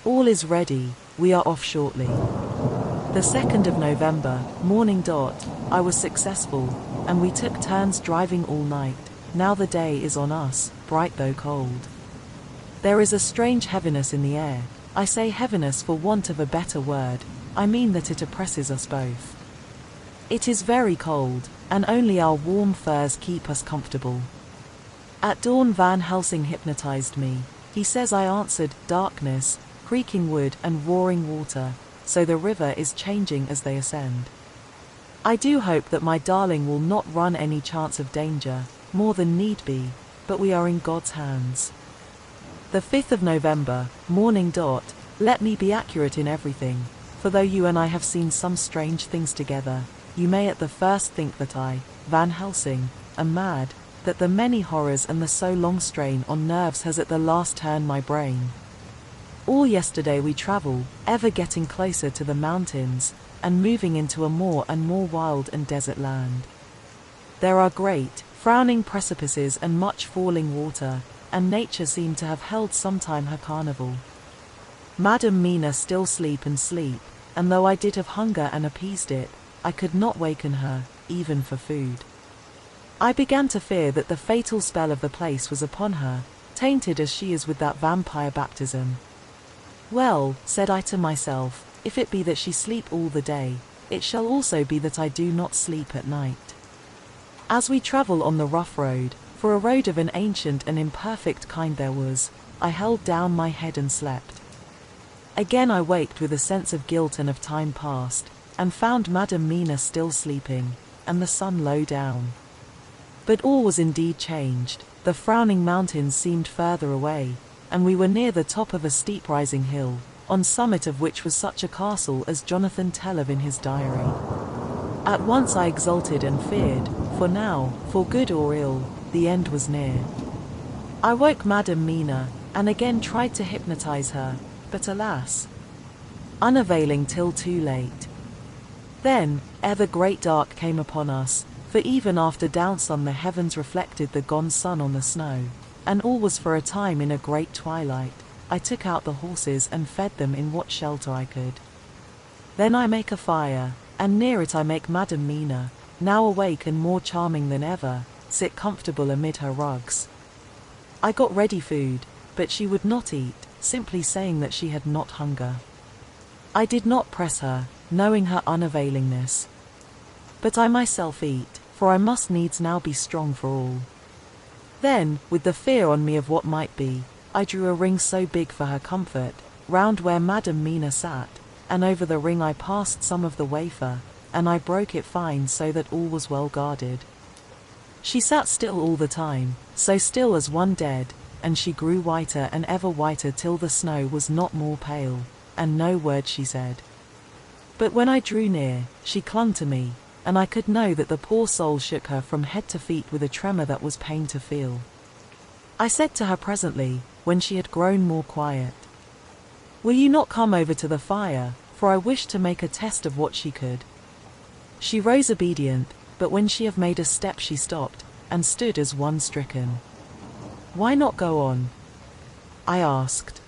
All is ready, we are off shortly. The 2nd of November, morning dot, I was successful, and we took turns driving all night. Now the day is on us, bright though cold. There is a strange heaviness in the air. I say heaviness for want of a better word, I mean that it oppresses us both. It is very cold, and only our warm furs keep us comfortable. At dawn Van Helsing hypnotized me. He says I answered: darkness, creaking wood, and roaring water, so the river is changing as they ascend. I do hope that my darling will not run any chance of danger, more than need be, but we are in God's hands. The 5th of November, morning dot, let me be accurate in everything, for though you and I have seen some strange things together, you may at the first think that I, Van Helsing, am mad, that the many horrors and the so long strain on nerves has at the last turned my brain. All yesterday we travel, ever getting closer to the mountains, and moving into a more and more wild and desert land. There are great, frowning precipices and much falling water, and nature seemed to have held sometime her carnival. Madam Mina still sleep, and though I did have hunger and appeased it, I could not waken her, even for food. I began to fear that the fatal spell of the place was upon her, tainted as she is with that vampire baptism. Well, said I to myself, if it be that she sleep all the day, it shall also be that I do not sleep at night. As we travel on the rough road, for a road of an ancient and imperfect kind there was, I held down my head and slept. Again I waked with a sense of guilt and of time past, and found Madam Mina still sleeping, and the sun low down. But all was indeed changed. The frowning mountains seemed further away, and we were near the top of a steep rising hill, on summit of which was such a castle as Jonathan tell of in his diary. At once I exulted and feared, for now, for good or ill, the end was near. I woke Madam Mina, and again tried to hypnotize her, but alas, unavailing till too late. Then, ere the great dark came upon us, for even after downsun the heavens reflected the gone sun on the snow, and all was for a time in a great twilight, I took out the horses and fed them in what shelter I could. Then I make a fire, and near it I make Madam Mina, now awake and more charming than ever, sit comfortable amid her rugs. I got ready food, but she would not eat, simply saying that she had not hunger. I did not press her, knowing her unavailingness. But I myself eat, for I must needs now be strong for all. Then, with the fear on me of what might be, I drew a ring so big for her comfort, round where Madam Mina sat, and over the ring I passed some of the wafer, and I broke it fine so that all was well guarded. She sat still all the time, so still as one dead, and she grew whiter and ever whiter till the snow was not more pale, and no word she said. But when I drew near, she clung to me, and I could know that the poor soul shook her from head to feet with a tremor that was pain to feel. I said to her presently, when she had grown more quiet, "Will you not come over to the fire, for I wished to make a test of what she could." She rose obedient, but when she had made a step she stopped, and stood as one stricken. "Why not go on?" I asked.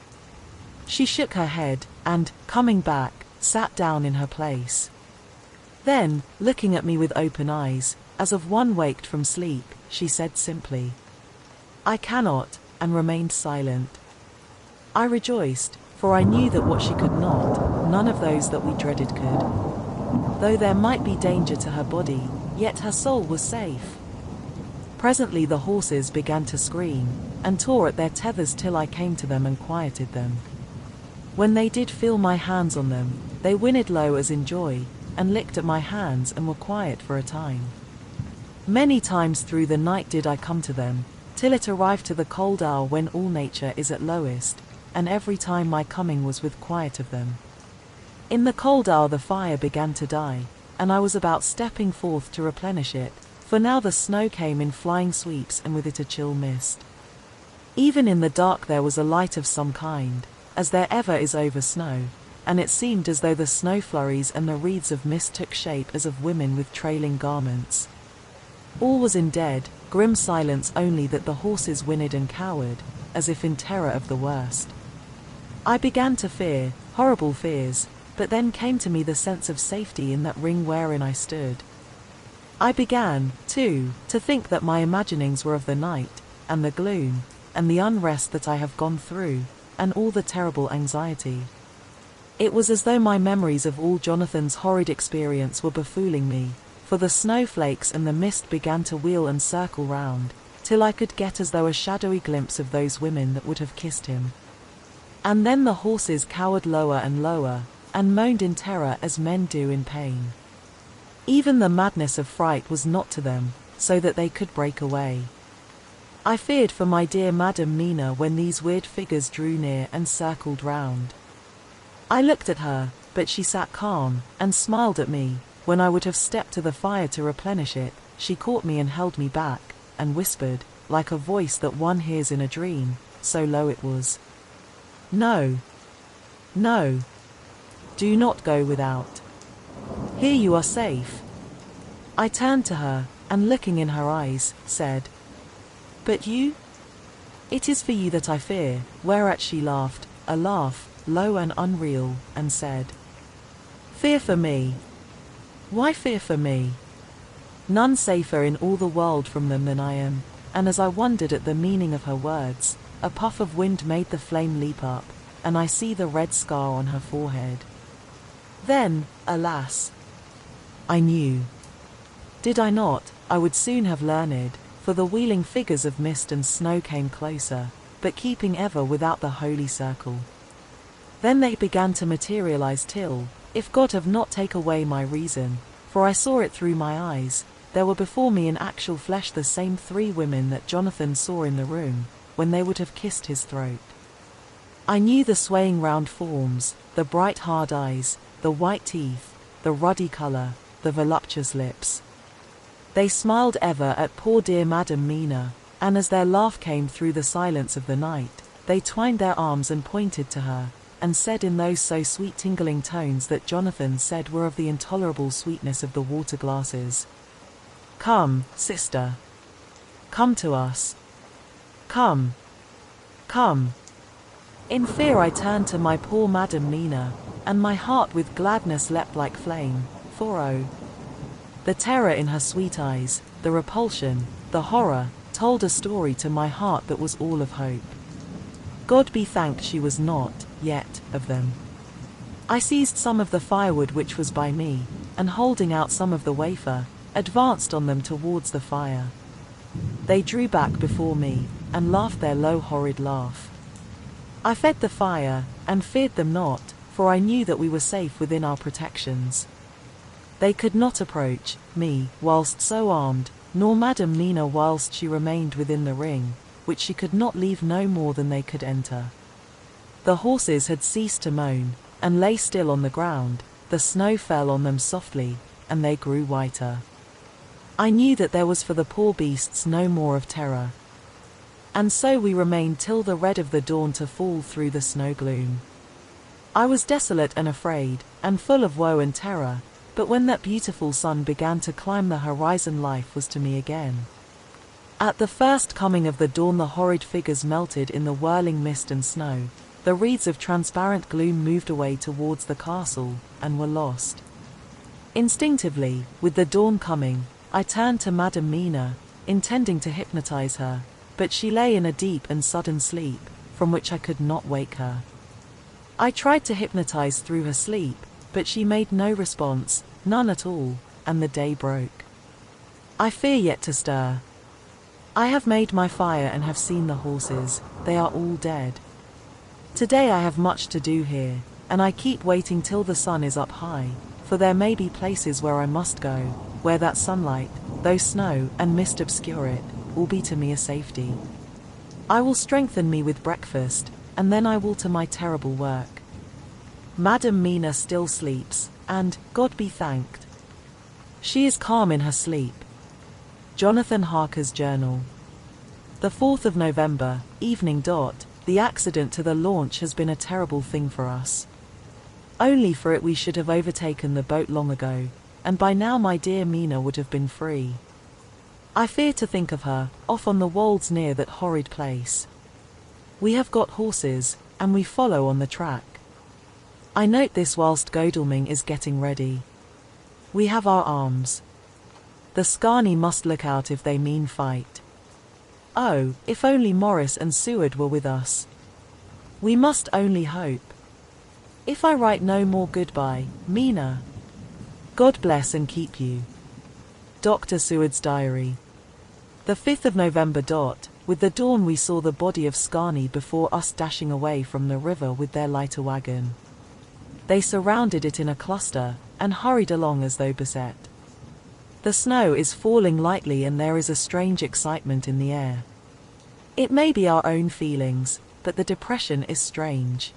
She shook her head, and, coming back, sat down in her place. Then, looking at me with open eyes, as of one waked from sleep, she said simply, "I cannot," and remained silent. I rejoiced, for I knew that what she could not, none of those that we dreaded could. Though there might be danger to her body, yet her soul was safe, Presently the horses began to scream, and tore at their tethers till I came to them and quieted them. When they did feel my hands on them, they whinnied low as in joy, and licked at my hands and were quiet for a time. Many times through the night did I come to them, till it arrived to the cold hour when all nature is at lowest, and every time my coming was with quiet of them. In the cold hour the fire began to die, and I was about stepping forth to replenish it, for now the snow came in flying sweeps and with it a chill mist. Even in the dark there was a light of some kind, as there ever is over snow, and it seemed as though the snow flurries and the wreaths of mist took shape as of women with trailing garments. All was in dead, grim silence, only that the horses whinnied and cowered, as if in terror of the worst. I began to fear, horrible fears, but then came to me the sense of safety in that ring wherein I stood. I began, too, to think that my imaginings were of the night, and the gloom, and the unrest that I have gone through, and all the terrible anxiety. It was as though my memories of all Jonathan's horrid experience were befooling me, for the snowflakes and the mist began to wheel and circle round, till I could get as though a shadowy glimpse of those women that would have kissed him. And then the horses cowered lower and lower, and moaned in terror as men do in pain. Even the madness of fright was not to them, so that they could break away. I feared for my dear Madam Mina when these weird figures drew near and circled round. I looked at her, but she sat calm, and smiled at me. When I would have stepped to the fire to replenish it, she caught me and held me back, and whispered, like a voice that one hears in a dream, so low it was. "No. No. Do not go without. Here you are safe." I turned to her, and looking in her eyes, said, "But you? It is for you that I fear," whereat she laughed, a laugh, low and unreal, and said, "Fear for me? Why fear for me? None safer in all the world from them than I am." And as I wondered at the meaning of her words, a puff of wind made the flame leap up, and I see the red scar on her forehead. Then, alas! I knew. Did I not, I would soon have learned, for the wheeling figures of mist and snow came closer, but keeping ever without the holy circle. Then they began to materialize till, if God have not taken away my reason, for I saw it through my eyes, there were before me in actual flesh the same three women that Jonathan saw in the room, when they would have kissed his throat. I knew the swaying round forms, the bright hard eyes, the white teeth, the ruddy colour, the voluptuous lips. They smiled ever at poor dear Madam Mina, and as their laugh came through the silence of the night, they twined their arms and pointed to her, and said in those so sweet tingling tones that Jonathan said were of the intolerable sweetness of the water glasses, "Come, sister. Come to us. Come. Come." In fear I turned to my poor Madam Mina, and my heart with gladness leapt like flame, for oh! The terror in her sweet eyes, the repulsion, the horror, told a story to my heart that was all of hope. God be thanked she was not, yet, of them. I seized some of the firewood which was by me, and holding out some of the wafer, advanced on them towards the fire. They drew back before me, and laughed their low horrid laugh. I fed the fire, and feared them not, for I knew that we were safe within our protections. They could not approach me, whilst so armed, nor Madam Mina whilst she remained within the ring, which she could not leave no more than they could enter. The horses had ceased to moan, and lay still on the ground, the snow fell on them softly, and they grew whiter. I knew that there was for the poor beasts no more of terror. And so we remained till the red of the dawn to fall through the snow gloom. I was desolate and afraid, and full of woe and terror, but when that beautiful sun began to climb the horizon life was to me again. At the first coming of the dawn the horrid figures melted in the whirling mist and snow, the wreaths of transparent gloom moved away towards the castle, and were lost. Instinctively, with the dawn coming, I turned to Madam Mina, intending to hypnotize her, but she lay in a deep and sudden sleep, from which I could not wake her. I tried to hypnotize through her sleep, but she made no response, none at all, and the day broke. I fear yet to stir. I have made my fire and have seen the horses, they are all dead. Today I have much to do here, and I keep waiting till the sun is up high, for there may be places where I must go, where that sunlight, though snow and mist obscure it, will be to me a safety. I will strengthen me with breakfast, and then I will to my terrible work. Madam Mina still sleeps, and, God be thanked, she is calm in her sleep. Jonathan Harker's Journal. The 4th of November, evening. The accident to the launch has been a terrible thing for us. Only for it we should have overtaken the boat long ago, and by now my dear Mina would have been free. I fear to think of her, off on the wolds near that horrid place. We have got horses, and we follow on the track. I note this whilst Godalming is getting ready. We have our arms. The Scarni must look out if they mean fight. Oh, if only Morris and Seward were with us. We must only hope. If I write no more goodbye, Mina. God bless and keep you. Dr. Seward's Diary. The 5th of November. With the dawn we saw the body of Scarni before us dashing away from the river with their lighter wagon. They surrounded it in a cluster, and hurried along as though beset. The snow is falling lightly and there is a strange excitement in the air. It may be our own feelings, but the depression is strange.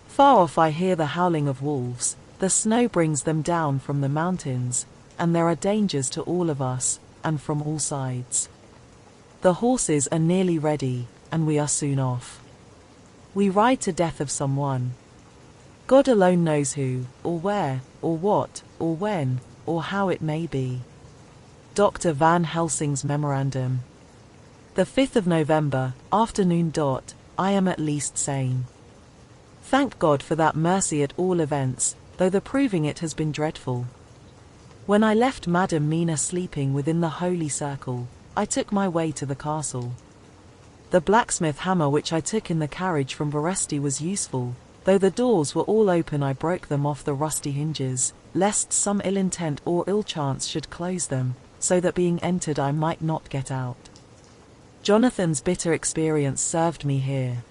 Far off I hear the howling of wolves, the snow brings them down from the mountains, and there are dangers to all of us, and from all sides. The horses are nearly ready, and we are soon off. We ride to death of someone. God alone knows who, or where, or what, or when, or how it may be. Dr. Van Helsing's Memorandum. The 5th of November, afternoon. I am at least sane. Thank God for that mercy at all events, though the proving it has been dreadful. When I left Madam Mina sleeping within the holy circle, I took my way to the castle. The blacksmith hammer which I took in the carriage from Boresti was useful. Though the doors were all open I broke them off the rusty hinges, lest some ill intent or ill chance should close them, so that being entered I might not get out. Jonathan's bitter experience served me here.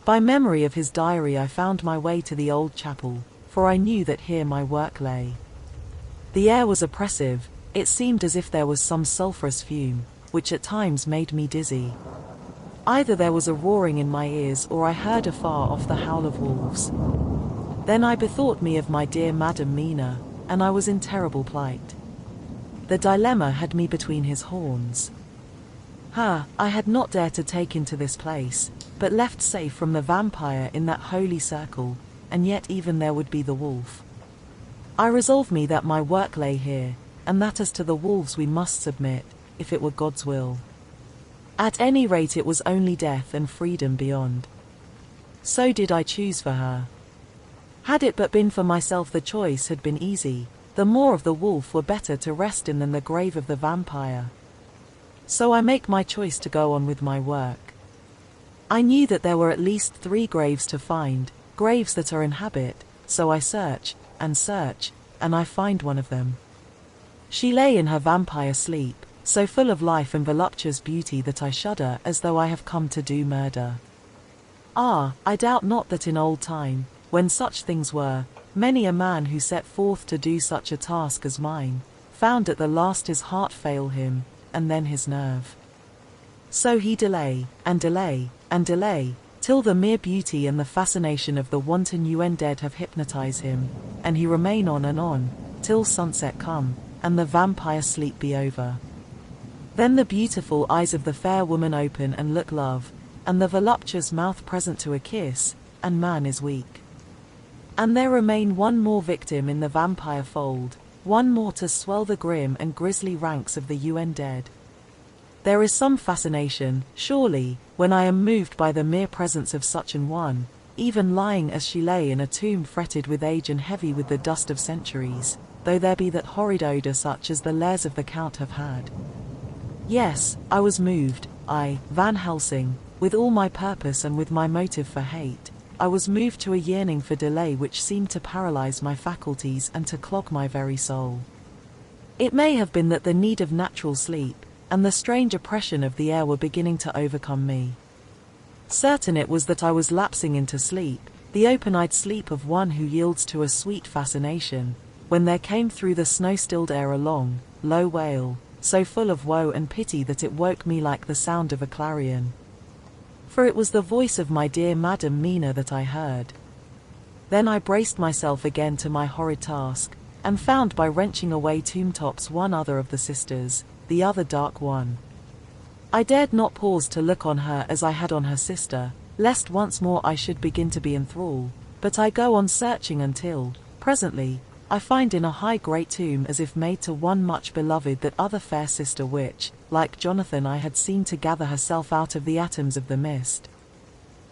By memory of his diary I found my way to the old chapel, for I knew that here my work lay. The air was oppressive, it seemed as if there was some sulphurous fume, which at times made me dizzy. Either there was a roaring in my ears or I heard afar off the howl of wolves. Then I bethought me of my dear Madam Mina, and I was in terrible plight. The dilemma had me between his horns. Her, I had not dared to take into this place, but left safe from the vampire in that holy circle, and yet even there would be the wolf. I resolved me that my work lay here, and that as to the wolves we must submit, if it were God's will. At any rate it was only death and freedom beyond. So did I choose for her. Had it but been for myself the choice had been easy, the more of the wolf were better to rest in than the grave of the vampire. So I make my choice to go on with my work. I knew that there were at least 3 graves to find, graves that are in habit, so I search, and I find one of them. She lay in her vampire sleep, so full of life and voluptuous beauty that I shudder as though I have come to do murder. Ah, I doubt not that in old time, when such things were, many a man who set forth to do such a task as mine, found at the last his heart fail him, and then his nerve. So he delay, and delay, and delay, till the mere beauty and the fascination of the wanton dead have hypnotized him, and he remain on, till sunset come, and the vampire sleep be over. Then the beautiful eyes of the fair woman open and look love, and the voluptuous mouth present to a kiss, and man is weak. And there remain one more victim in the vampire fold, one more to swell the grim and grisly ranks of the dead. There is some fascination, surely, when I am moved by the mere presence of such an one, even lying as she lay in a tomb fretted with age and heavy with the dust of centuries, though there be that horrid odour such as the lairs of the Count have had. Yes, I was moved, I, Van Helsing, with all my purpose and with my motive for hate, I was moved to a yearning for delay which seemed to paralyze my faculties and to clog my very soul. It may have been that the need of natural sleep, and the strange oppression of the air were beginning to overcome me. Certain it was that I was lapsing into sleep, the open-eyed sleep of one who yields to a sweet fascination, when there came through the snow-stilled air a long, low wail, so full of woe and pity that it woke me like the sound of a clarion. For it was the voice of my dear Madam Mina that I heard. Then I braced myself again to my horrid task, and found by wrenching away tomb-tops one other of the sisters, the other dark one. I dared not pause to look on her as I had on her sister, lest once more I should begin to be enthralled, but I go on searching until, presently, I find in a high great tomb as if made to one much beloved that other fair sister which, like Jonathan I had seen to gather herself out of the atoms of the mist.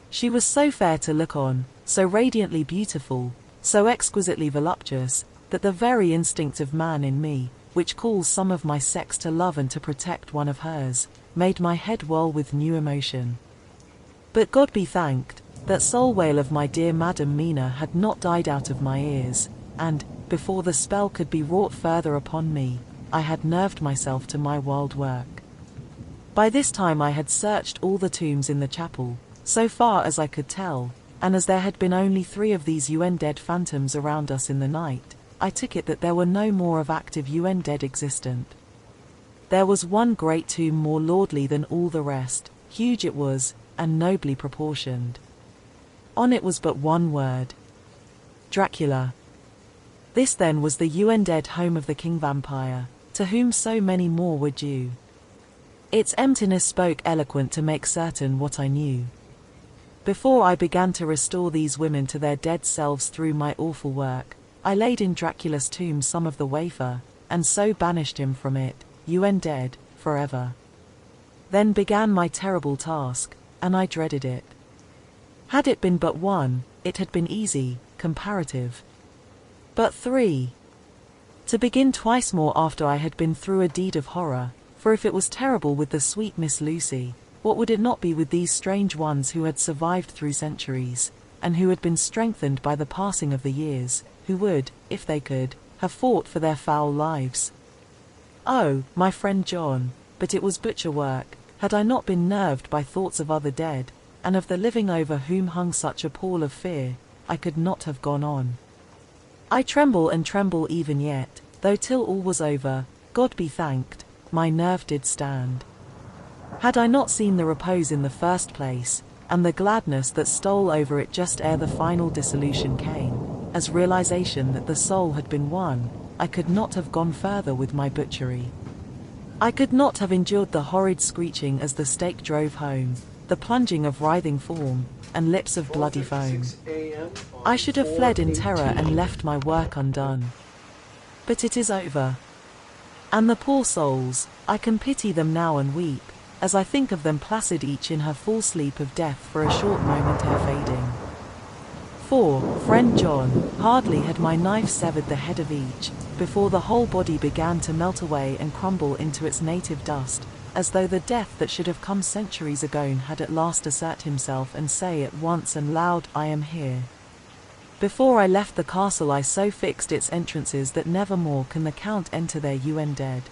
She was so fair to look on, so radiantly beautiful, so exquisitely voluptuous, that the very instinct of man in me, which calls some of my sex to love and to protect one of hers, made my head whirl with new emotion. But God be thanked, that soul wail of my dear Madam Mina had not died out of my ears, and, before the spell could be wrought further upon me, I had nerved myself to my wild work. By this time I had searched all the tombs in the chapel, so far as I could tell, and as there had been only 3 of these dead phantoms around us in the night, I took it that there were no more of active dead existent. There was one great tomb more lordly than all the rest, huge it was, and nobly proportioned. On it was but one word: Dracula. This then was the dead home of the king vampire, to whom so many more were due. Its emptiness spoke eloquent to make certain what I knew. Before I began to restore these women to their dead selves through my awful work, I laid in Dracula's tomb some of the wafer, and so banished him from it, dead, forever. Then began my terrible task, and I dreaded it. Had it been but one, it had been easy, comparative. But 3. To begin twice more after I had been through a deed of horror, for if it was terrible with the sweet Miss Lucy, what would it not be with these strange ones who had survived through centuries, and who had been strengthened by the passing of the years, who would, if they could, have fought for their foul lives? Oh, my friend John, but it was butcher work, had I not been nerved by thoughts of other dead, and of the living over whom hung such a pall of fear, I could not have gone on. I tremble and tremble even yet, though till all was over, God be thanked, my nerve did stand. Had I not seen the repose in the first place, and the gladness that stole over it just ere the final dissolution came, as realization that the soul had been won, I could not have gone further with my butchery. I could not have endured the horrid screeching as the stake drove home, the plunging of writhing form, and lips of bloody foam. I should have fled in terror and left my work undone. But it is over. And the poor souls, I can pity them now and weep, as I think of them placid each in her full sleep of death for a short moment ere fading. For, friend John, hardly had my knife severed the head of each, before the whole body began to melt away and crumble into its native dust, as though the death that should have come centuries ago had at last assert himself and say at once and loud, I am here. Before I left the castle I so fixed its entrances that never more can the Count enter their dead.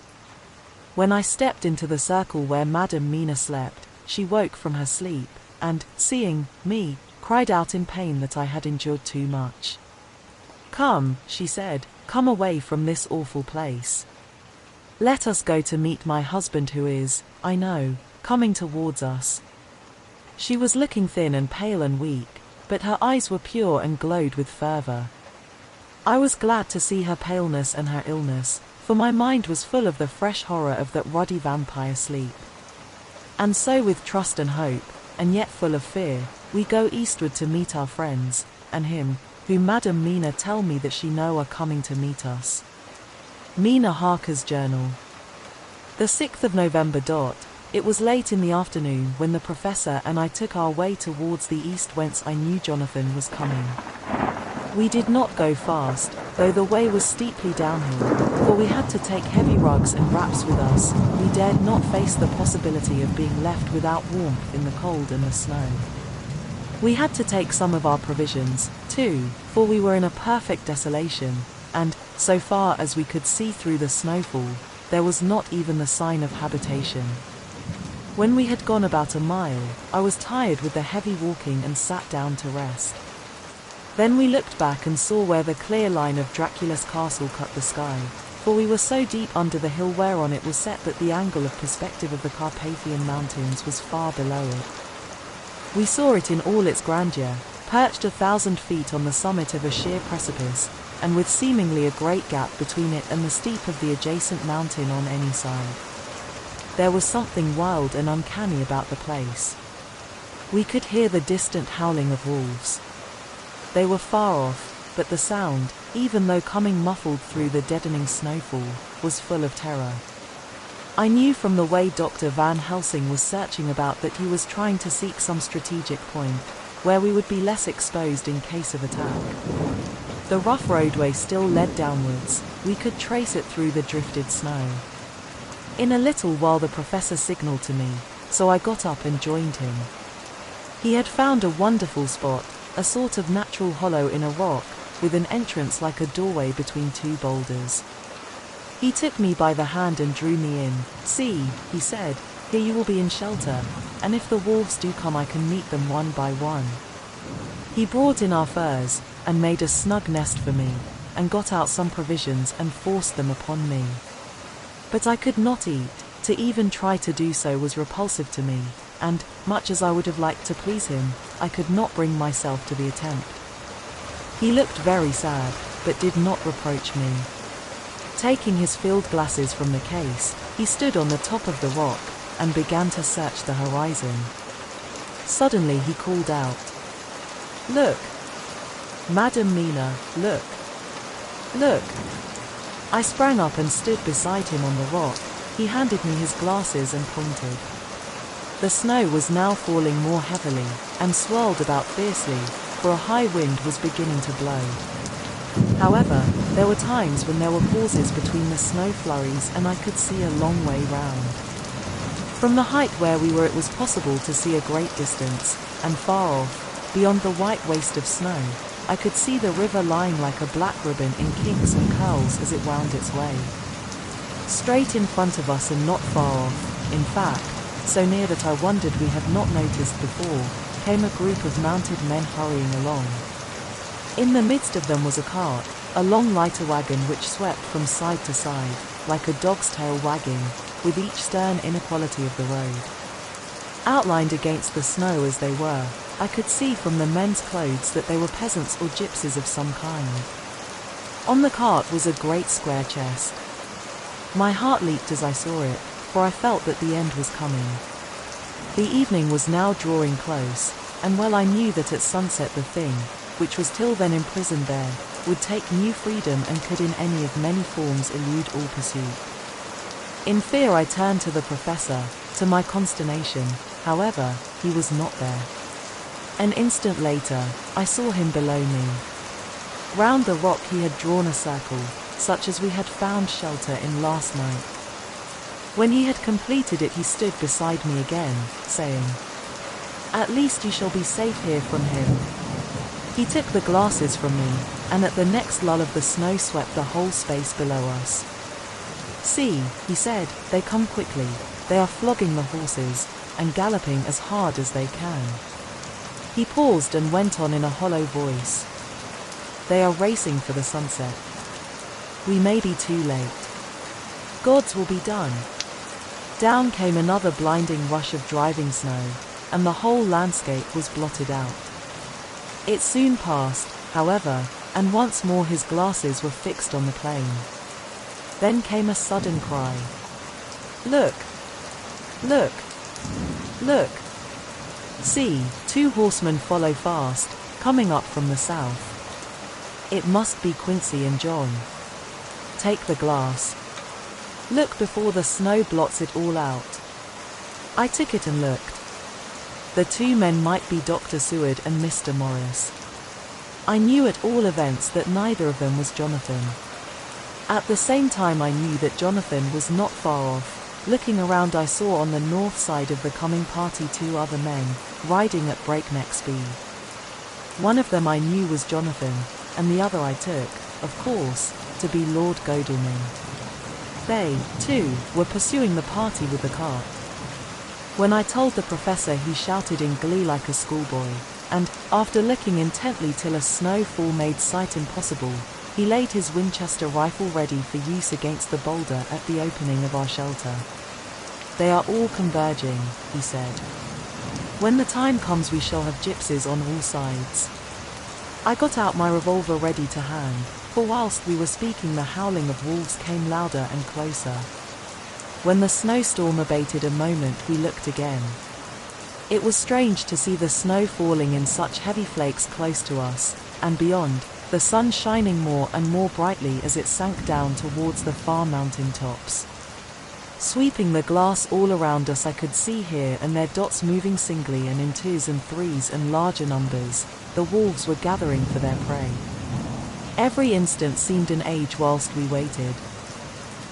When I stepped into the circle where Madam Mina slept, she woke from her sleep, and, seeing me, cried out in pain that I had endured too much. Come, she said, come away from this awful place. Let us go to meet my husband who is, I know, coming towards us. She was looking thin and pale and weak, but her eyes were pure and glowed with fervor. I was glad to see her paleness and her illness, for my mind was full of the fresh horror of that ruddy vampire sleep. And so with trust and hope, and yet full of fear, we go eastward to meet our friends, and him, whom Madam Mina tell me that she know are coming to meet us. Mina Harker's journal. The 6th of November. It was late in the afternoon when the professor and I took our way towards the east whence I knew Jonathan was coming. We did not go fast, though the way was steeply downhill, for we had to take heavy rugs and wraps with us. We dared not face the possibility of being left without warmth in the cold and the snow. We had to take some of our provisions, too, for we were in a perfect desolation, and, so far as we could see through the snowfall, there was not even the sign of habitation. When we had gone about a mile, I was tired with the heavy walking and sat down to rest. Then we looked back and saw where the clear line of Dracula's castle cut the sky, for we were so deep under the hill whereon it was set that the angle of perspective of the Carpathian Mountains was far below it. We saw it in all its grandeur, perched 1,000 feet on the summit of a sheer precipice, and with seemingly a great gap between it and the steep of the adjacent mountain on any side. There was something wild and uncanny about the place. We could hear the distant howling of wolves. They were far off, but the sound, even though coming muffled through the deadening snowfall, was full of terror. I knew from the way Dr. Van Helsing was searching about that he was trying to seek some strategic point, where we would be less exposed in case of attack. The rough roadway still led downwards, we could trace it through the drifted snow. In a little while the professor signaled to me, so I got up and joined him. He had found a wonderful spot, a sort of natural hollow in a rock, with an entrance like a doorway between two boulders. He took me by the hand and drew me in. "See," he said, "here you will be in shelter, and if the wolves do come I can meet them one by one." He brought in our furs, and made a snug nest for me, and got out some provisions and forced them upon me. But I could not eat. To even try to do so was repulsive to me, and, much as I would have liked to please him, I could not bring myself to the attempt. He looked very sad, but did not reproach me. Taking his field glasses from the case, he stood on the top of the rock, and began to search the horizon. Suddenly he called out, "Look! Madam Mina, look! Look!" I sprang up and stood beside him on the rock. He handed me his glasses and pointed. The snow was now falling more heavily, and swirled about fiercely, for a high wind was beginning to blow. However, there were times when there were pauses between the snow flurries and I could see a long way round. From the height where we were it was possible to see a great distance, and far off, beyond the white waste of snow, I could see the river lying like a black ribbon in kinks and curls as it wound its way. Straight in front of us and not far off, in fact, so near that I wondered we had not noticed before, came a group of mounted men hurrying along. In the midst of them was a cart, a long lighter wagon which swept from side to side, like a dog's tail wagging, with each stern inequality of the road. Outlined against the snow as they were, I could see from the men's clothes that they were peasants or gypsies of some kind. On the cart was a great square chest. My heart leaped as I saw it, for I felt that the end was coming. The evening was now drawing close, and well I knew that at sunset the thing, which was till then imprisoned there, would take new freedom and could in any of many forms elude all pursuit. In fear I turned to the professor. To my consternation, however, he was not there. An instant later, I saw him below me. Round the rock he had drawn a circle, such as we had found shelter in last night. When he had completed it he stood beside me again, saying, "At least you shall be safe here from him." He took the glasses from me, and at the next lull of the snow swept the whole space below us. "See," he said, "they come quickly, they are flogging the horses, and galloping as hard as they can." He paused and went on in a hollow voice. "They are racing for the sunset. We may be too late. God's will be done." Down came another blinding rush of driving snow, and the whole landscape was blotted out. It soon passed, however, and once more his glasses were fixed on the plain. Then came a sudden cry. "Look! Look! Look! See, two horsemen follow fast, coming up from the south. It must be Quincy and John. Take the glass. Look before the snow blots it all out." I took it and looked. The two men might be Dr. Seward and Mr. Morris. I knew at all events that neither of them was Jonathan. At the same time I knew that Jonathan was not far off. Looking around I saw on the north side of the coming party two other men, riding at breakneck speed. One of them I knew was Jonathan, and the other I took, of course, to be Lord Godalming. They, too, were pursuing the party with the cart. When I told the professor, he shouted in glee like a schoolboy, and, after looking intently till a snowfall made sight impossible, he laid his Winchester rifle ready for use against the boulder at the opening of our shelter. "They are all converging," he said. "When the time comes we shall have gypsies on all sides." I got out my revolver ready to hand, for whilst we were speaking the howling of wolves came louder and closer. When the snowstorm abated a moment, we looked again. It was strange to see the snow falling in such heavy flakes close to us, and beyond, the sun shining more and more brightly as it sank down towards the far mountain tops. Sweeping the glass all around us, I could see here and there dots moving singly and in twos and threes and larger numbers. The wolves were gathering for their prey. Every instant seemed an age whilst we waited.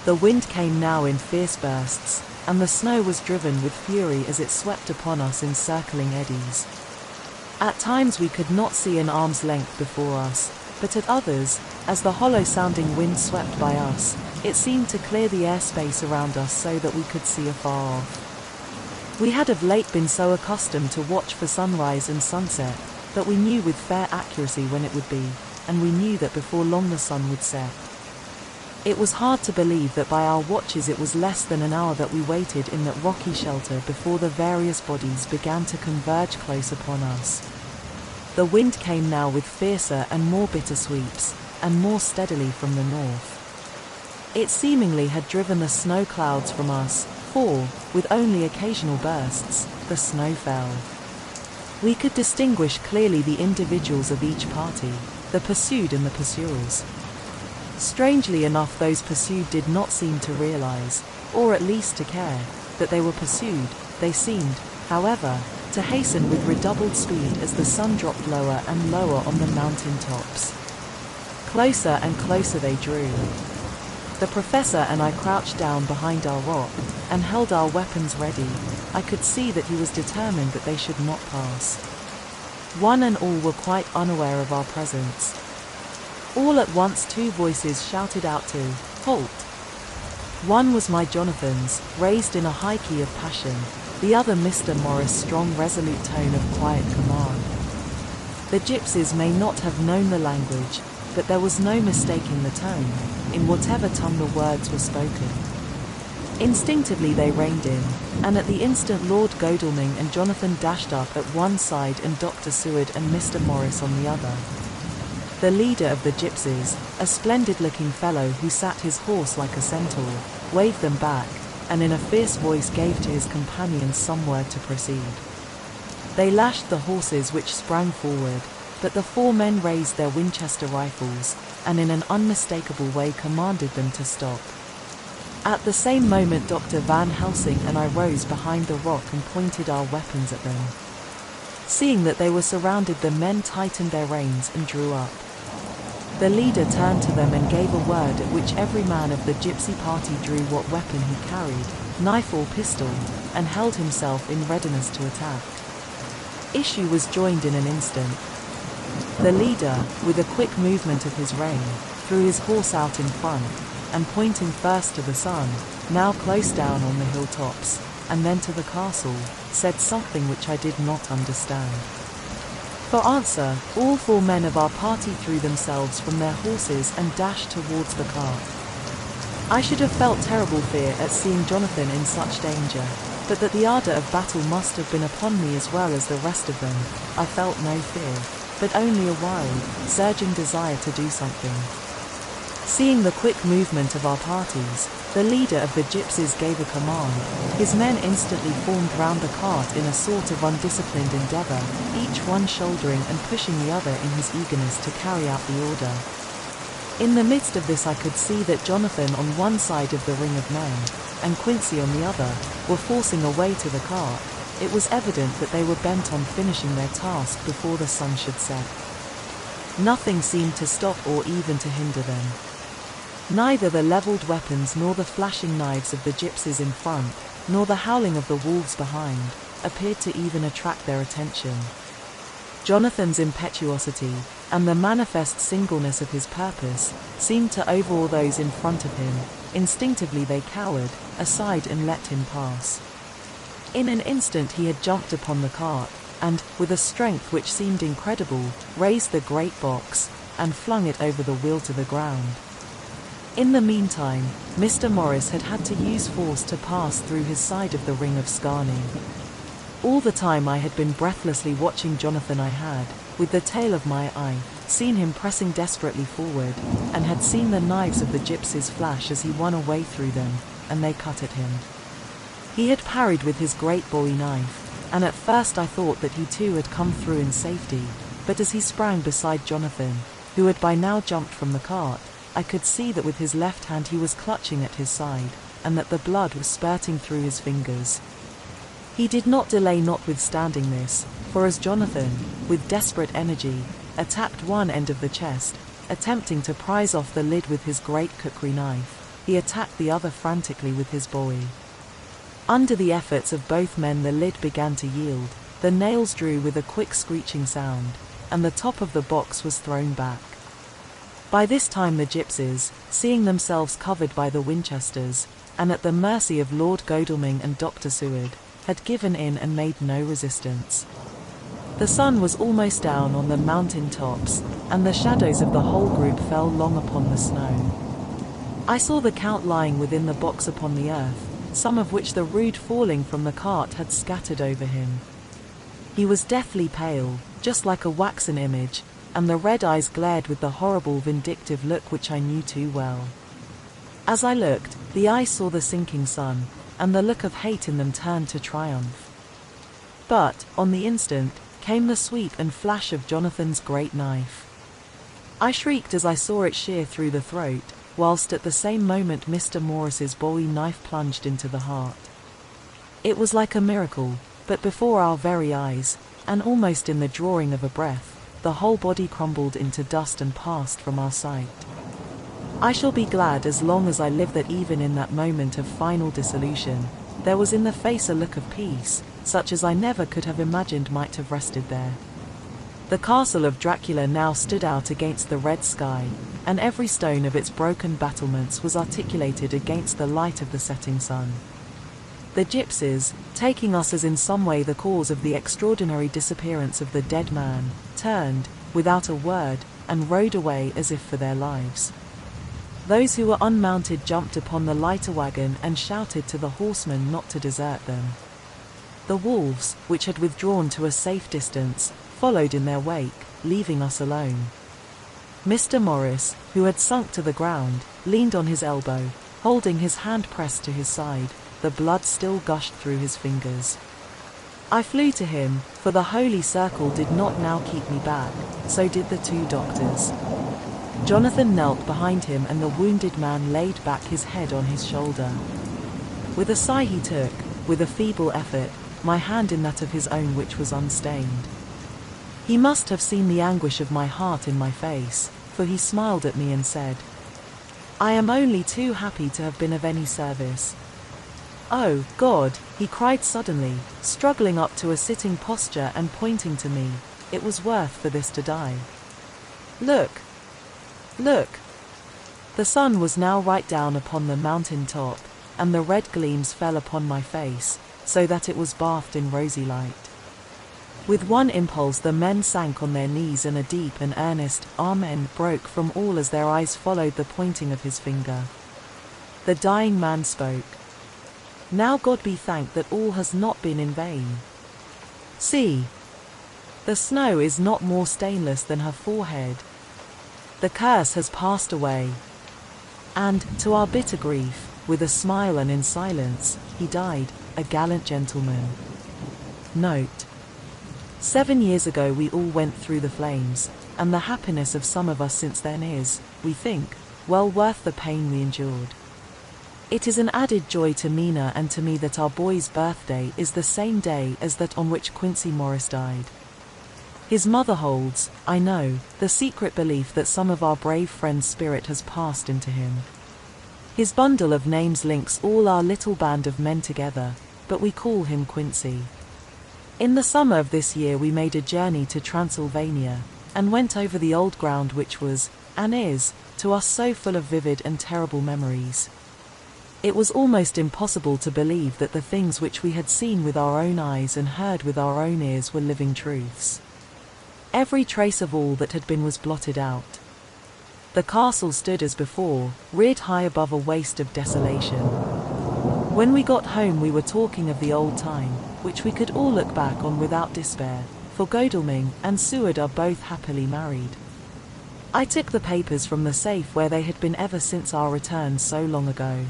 The wind came now in fierce bursts, and the snow was driven with fury as it swept upon us in circling eddies. At times we could not see an arm's length before us, but at others, as the hollow-sounding wind swept by us, it seemed to clear the airspace around us so that we could see afar off. We had of late been so accustomed to watch for sunrise and sunset, that we knew with fair accuracy when it would be, and we knew that before long the sun would set. It was hard to believe that by our watches it was less than an hour that we waited in that rocky shelter before the various bodies began to converge close upon us. The wind came now with fiercer and more bitter sweeps, and more steadily from the north. It seemingly had driven the snow clouds from us, for, with only occasional bursts, the snow fell. We could distinguish clearly the individuals of each party, the pursued and the pursuers. Strangely enough, those pursued did not seem to realize, or at least to care, that they were pursued. They seemed, however, to hasten with redoubled speed as the sun dropped lower and lower on the mountain tops. Closer and closer they drew. The professor and I crouched down behind our rock, and held our weapons ready. I could see that he was determined that they should not pass. One and all were quite unaware of our presence. All at once two voices shouted out to halt. One was my Jonathan's, raised in a high key of passion, the other Mr. Morris' strong resolute tone of quiet command. The gypsies may not have known the language, but there was no mistaking the tone, in whatever tongue the words were spoken. Instinctively they reined in, and at the instant Lord Godalming and Jonathan dashed up at one side and Dr. Seward and Mr. Morris on the other. The leader of the gypsies, a splendid-looking fellow who sat his horse like a centaur, waved them back, and in a fierce voice gave to his companions some word to proceed. They lashed the horses, which sprang forward, but the four men raised their Winchester rifles, and in an unmistakable way commanded them to stop. At the same moment Dr. Van Helsing and I rose behind the rock and pointed our weapons at them. Seeing that they were surrounded, the men tightened their reins and drew up. The leader turned to them and gave a word, at which every man of the gypsy party drew what weapon he carried, knife or pistol, and held himself in readiness to attack. Issue was joined in an instant. The leader, with a quick movement of his rein, threw his horse out in front, and pointing first to the sun, now close down on the hilltops, and then to the castle, said something which I did not understand. For answer, all four men of our party threw themselves from their horses and dashed towards the cart. I should have felt terrible fear at seeing Jonathan in such danger, but that the ardour of battle must have been upon me as well as the rest of them. I felt no fear, but only a wild, surging desire to do something. Seeing the quick movement of our parties, the leader of the gypsies gave a command. His men instantly formed round the cart in a sort of undisciplined endeavour, each one shouldering and pushing the other in his eagerness to carry out the order. In the midst of this I could see that Jonathan on one side of the ring of men, and Quincy on the other, were forcing a way to the cart. It was evident that they were bent on finishing their task before the sun should set. Nothing seemed to stop or even to hinder them. Neither the levelled weapons nor the flashing knives of the gypsies in front, nor the howling of the wolves behind, appeared to even attract their attention. Jonathan's impetuosity, and the manifest singleness of his purpose, seemed to overawe those in front of him, Instinctively they cowered aside and let him pass. In an instant he had jumped upon the cart, and, with a strength which seemed incredible, raised the great box, and flung it over the wheel to the ground. In the meantime, Mr. Morris had had to use force to pass through his side of the ring of scarring. All the time I had been breathlessly watching Jonathan. I had, with the tail of my eye, seen him pressing desperately forward, and had seen the knives of the gypsies flash as he won a way through them, and they cut at him. He had parried with his great bowie knife, and at first I thought that he too had come through in safety, but as he sprang beside Jonathan, who had by now jumped from the cart, I could see that with his left hand he was clutching at his side, and that the blood was spurting through his fingers. He did not delay notwithstanding this, for as Jonathan, with desperate energy, attacked one end of the chest, attempting to prise off the lid with his great cookery knife, he attacked the other frantically with his bowie. Under the efforts of both men the lid began to yield, the nails drew with a quick screeching sound, and the top of the box was thrown back. By this time the gypsies, seeing themselves covered by the Winchesters, and at the mercy of Lord Godalming and Dr. Seward, had given in and made no resistance. The sun was almost down on the mountain tops, and the shadows of the whole group fell long upon the snow. I saw the Count lying within the box upon the earth, some of which the rude falling from the cart had scattered over him. He was deathly pale, just like a waxen image, and the red eyes glared with the horrible vindictive look which I knew too well. As I looked, the eyes saw the sinking sun, and the look of hate in them turned to triumph. But, on the instant, came the sweep and flash of Jonathan's great knife. I shrieked as I saw it shear through the throat, whilst at the same moment Mr. Morris's bowie knife plunged into the heart. It was like a miracle, but before our very eyes, and almost in the drawing of a breath, the whole body crumbled into dust and passed from our sight. I shall be glad as long as I live that even in that moment of final dissolution, there was in the face a look of peace, such as I never could have imagined might have rested there. The castle of Dracula now stood out against the red sky, and every stone of its broken battlements was articulated against the light of the setting sun. The gypsies, taking us as in some way the cause of the extraordinary disappearance of the dead man, turned, without a word, and rode away as if for their lives. Those who were unmounted jumped upon the lighter wagon and shouted to the horsemen not to desert them. The wolves, which had withdrawn to a safe distance, followed in their wake, leaving us alone. Mr. Morris, who had sunk to the ground, leaned on his elbow, holding his hand pressed to his side, the blood still gushed through his fingers. I flew to him, for the holy circle did not now keep me back, so did the two doctors. Jonathan knelt behind him and the wounded man laid back his head on his shoulder. With a sigh he took, with a feeble effort, my hand in that of his own which was unstained. He must have seen the anguish of my heart in my face, for he smiled at me and said, "I am only too happy to have been of any service." "Oh, God," he cried suddenly, struggling up to a sitting posture and pointing to me, "it was worth for this to die. Look! Look!" The sun was now right down upon the mountain top, and the red gleams fell upon my face, so that it was bathed in rosy light. With one impulse the men sank on their knees and a deep and earnest "Amen" broke from all as their eyes followed the pointing of his finger. The dying man spoke. "Now God be thanked that all has not been in vain. See! The snow is not more stainless than her forehead. The curse has passed away." And, to our bitter grief, with a smile and in silence, he died, a gallant gentleman. Note: 7 years ago we all went through the flames, and the happiness of some of us since then is, we think, well worth the pain we endured. It is an added joy to Mina and to me that our boy's birthday is the same day as that on which Quincy Morris died. His mother holds, I know, the secret belief that some of our brave friend's spirit has passed into him. His bundle of names links all our little band of men together, but we call him Quincy. In the summer of this year we made a journey to Transylvania, and went over the old ground which was, and is, to us so full of vivid and terrible memories. It was almost impossible to believe that the things which we had seen with our own eyes and heard with our own ears were living truths. Every trace of all that had been was blotted out. The castle stood as before, reared high above a waste of desolation. When we got home we were talking of the old time, which we could all look back on without despair, for Godalming and Seward are both happily married. I took the papers from the safe where they had been ever since our return so long ago.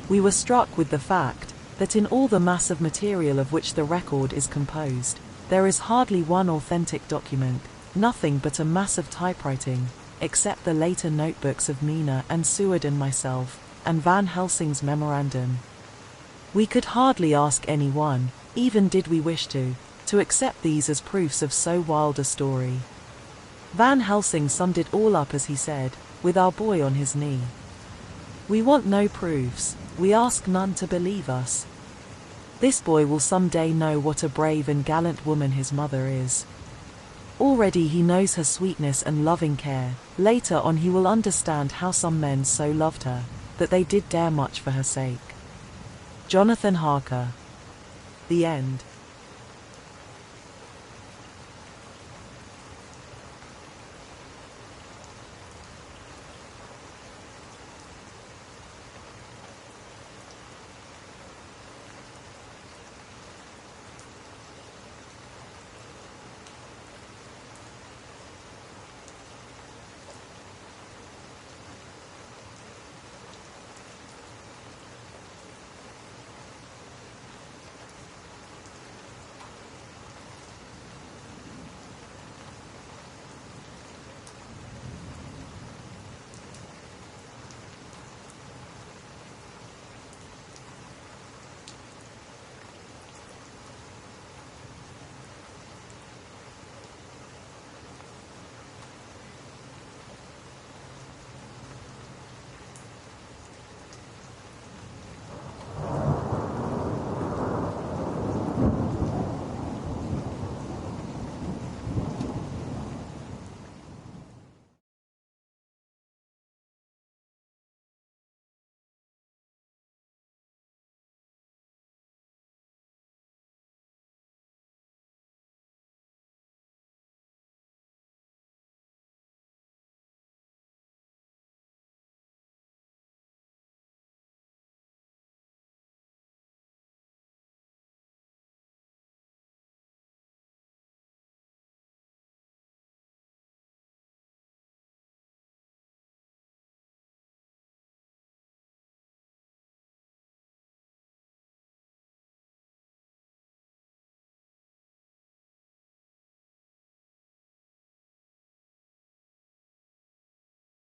We were struck with the fact that in all the mass of material of which the record is composed, there is hardly one authentic document, nothing but a mass of typewriting, except the later notebooks of Mina and Seward and myself, and Van Helsing's memorandum. We could hardly ask anyone, even did we wish to accept these as proofs of so wild a story. Van Helsing summed it all up as he said, with our boy on his knee. We want no proofs, we ask none to believe us. This boy will some day know what a brave and gallant woman his mother is. Already he knows her sweetness and loving care. Later on he will understand how some men so loved her, that they did dare much for her sake. Jonathan Harker. The End.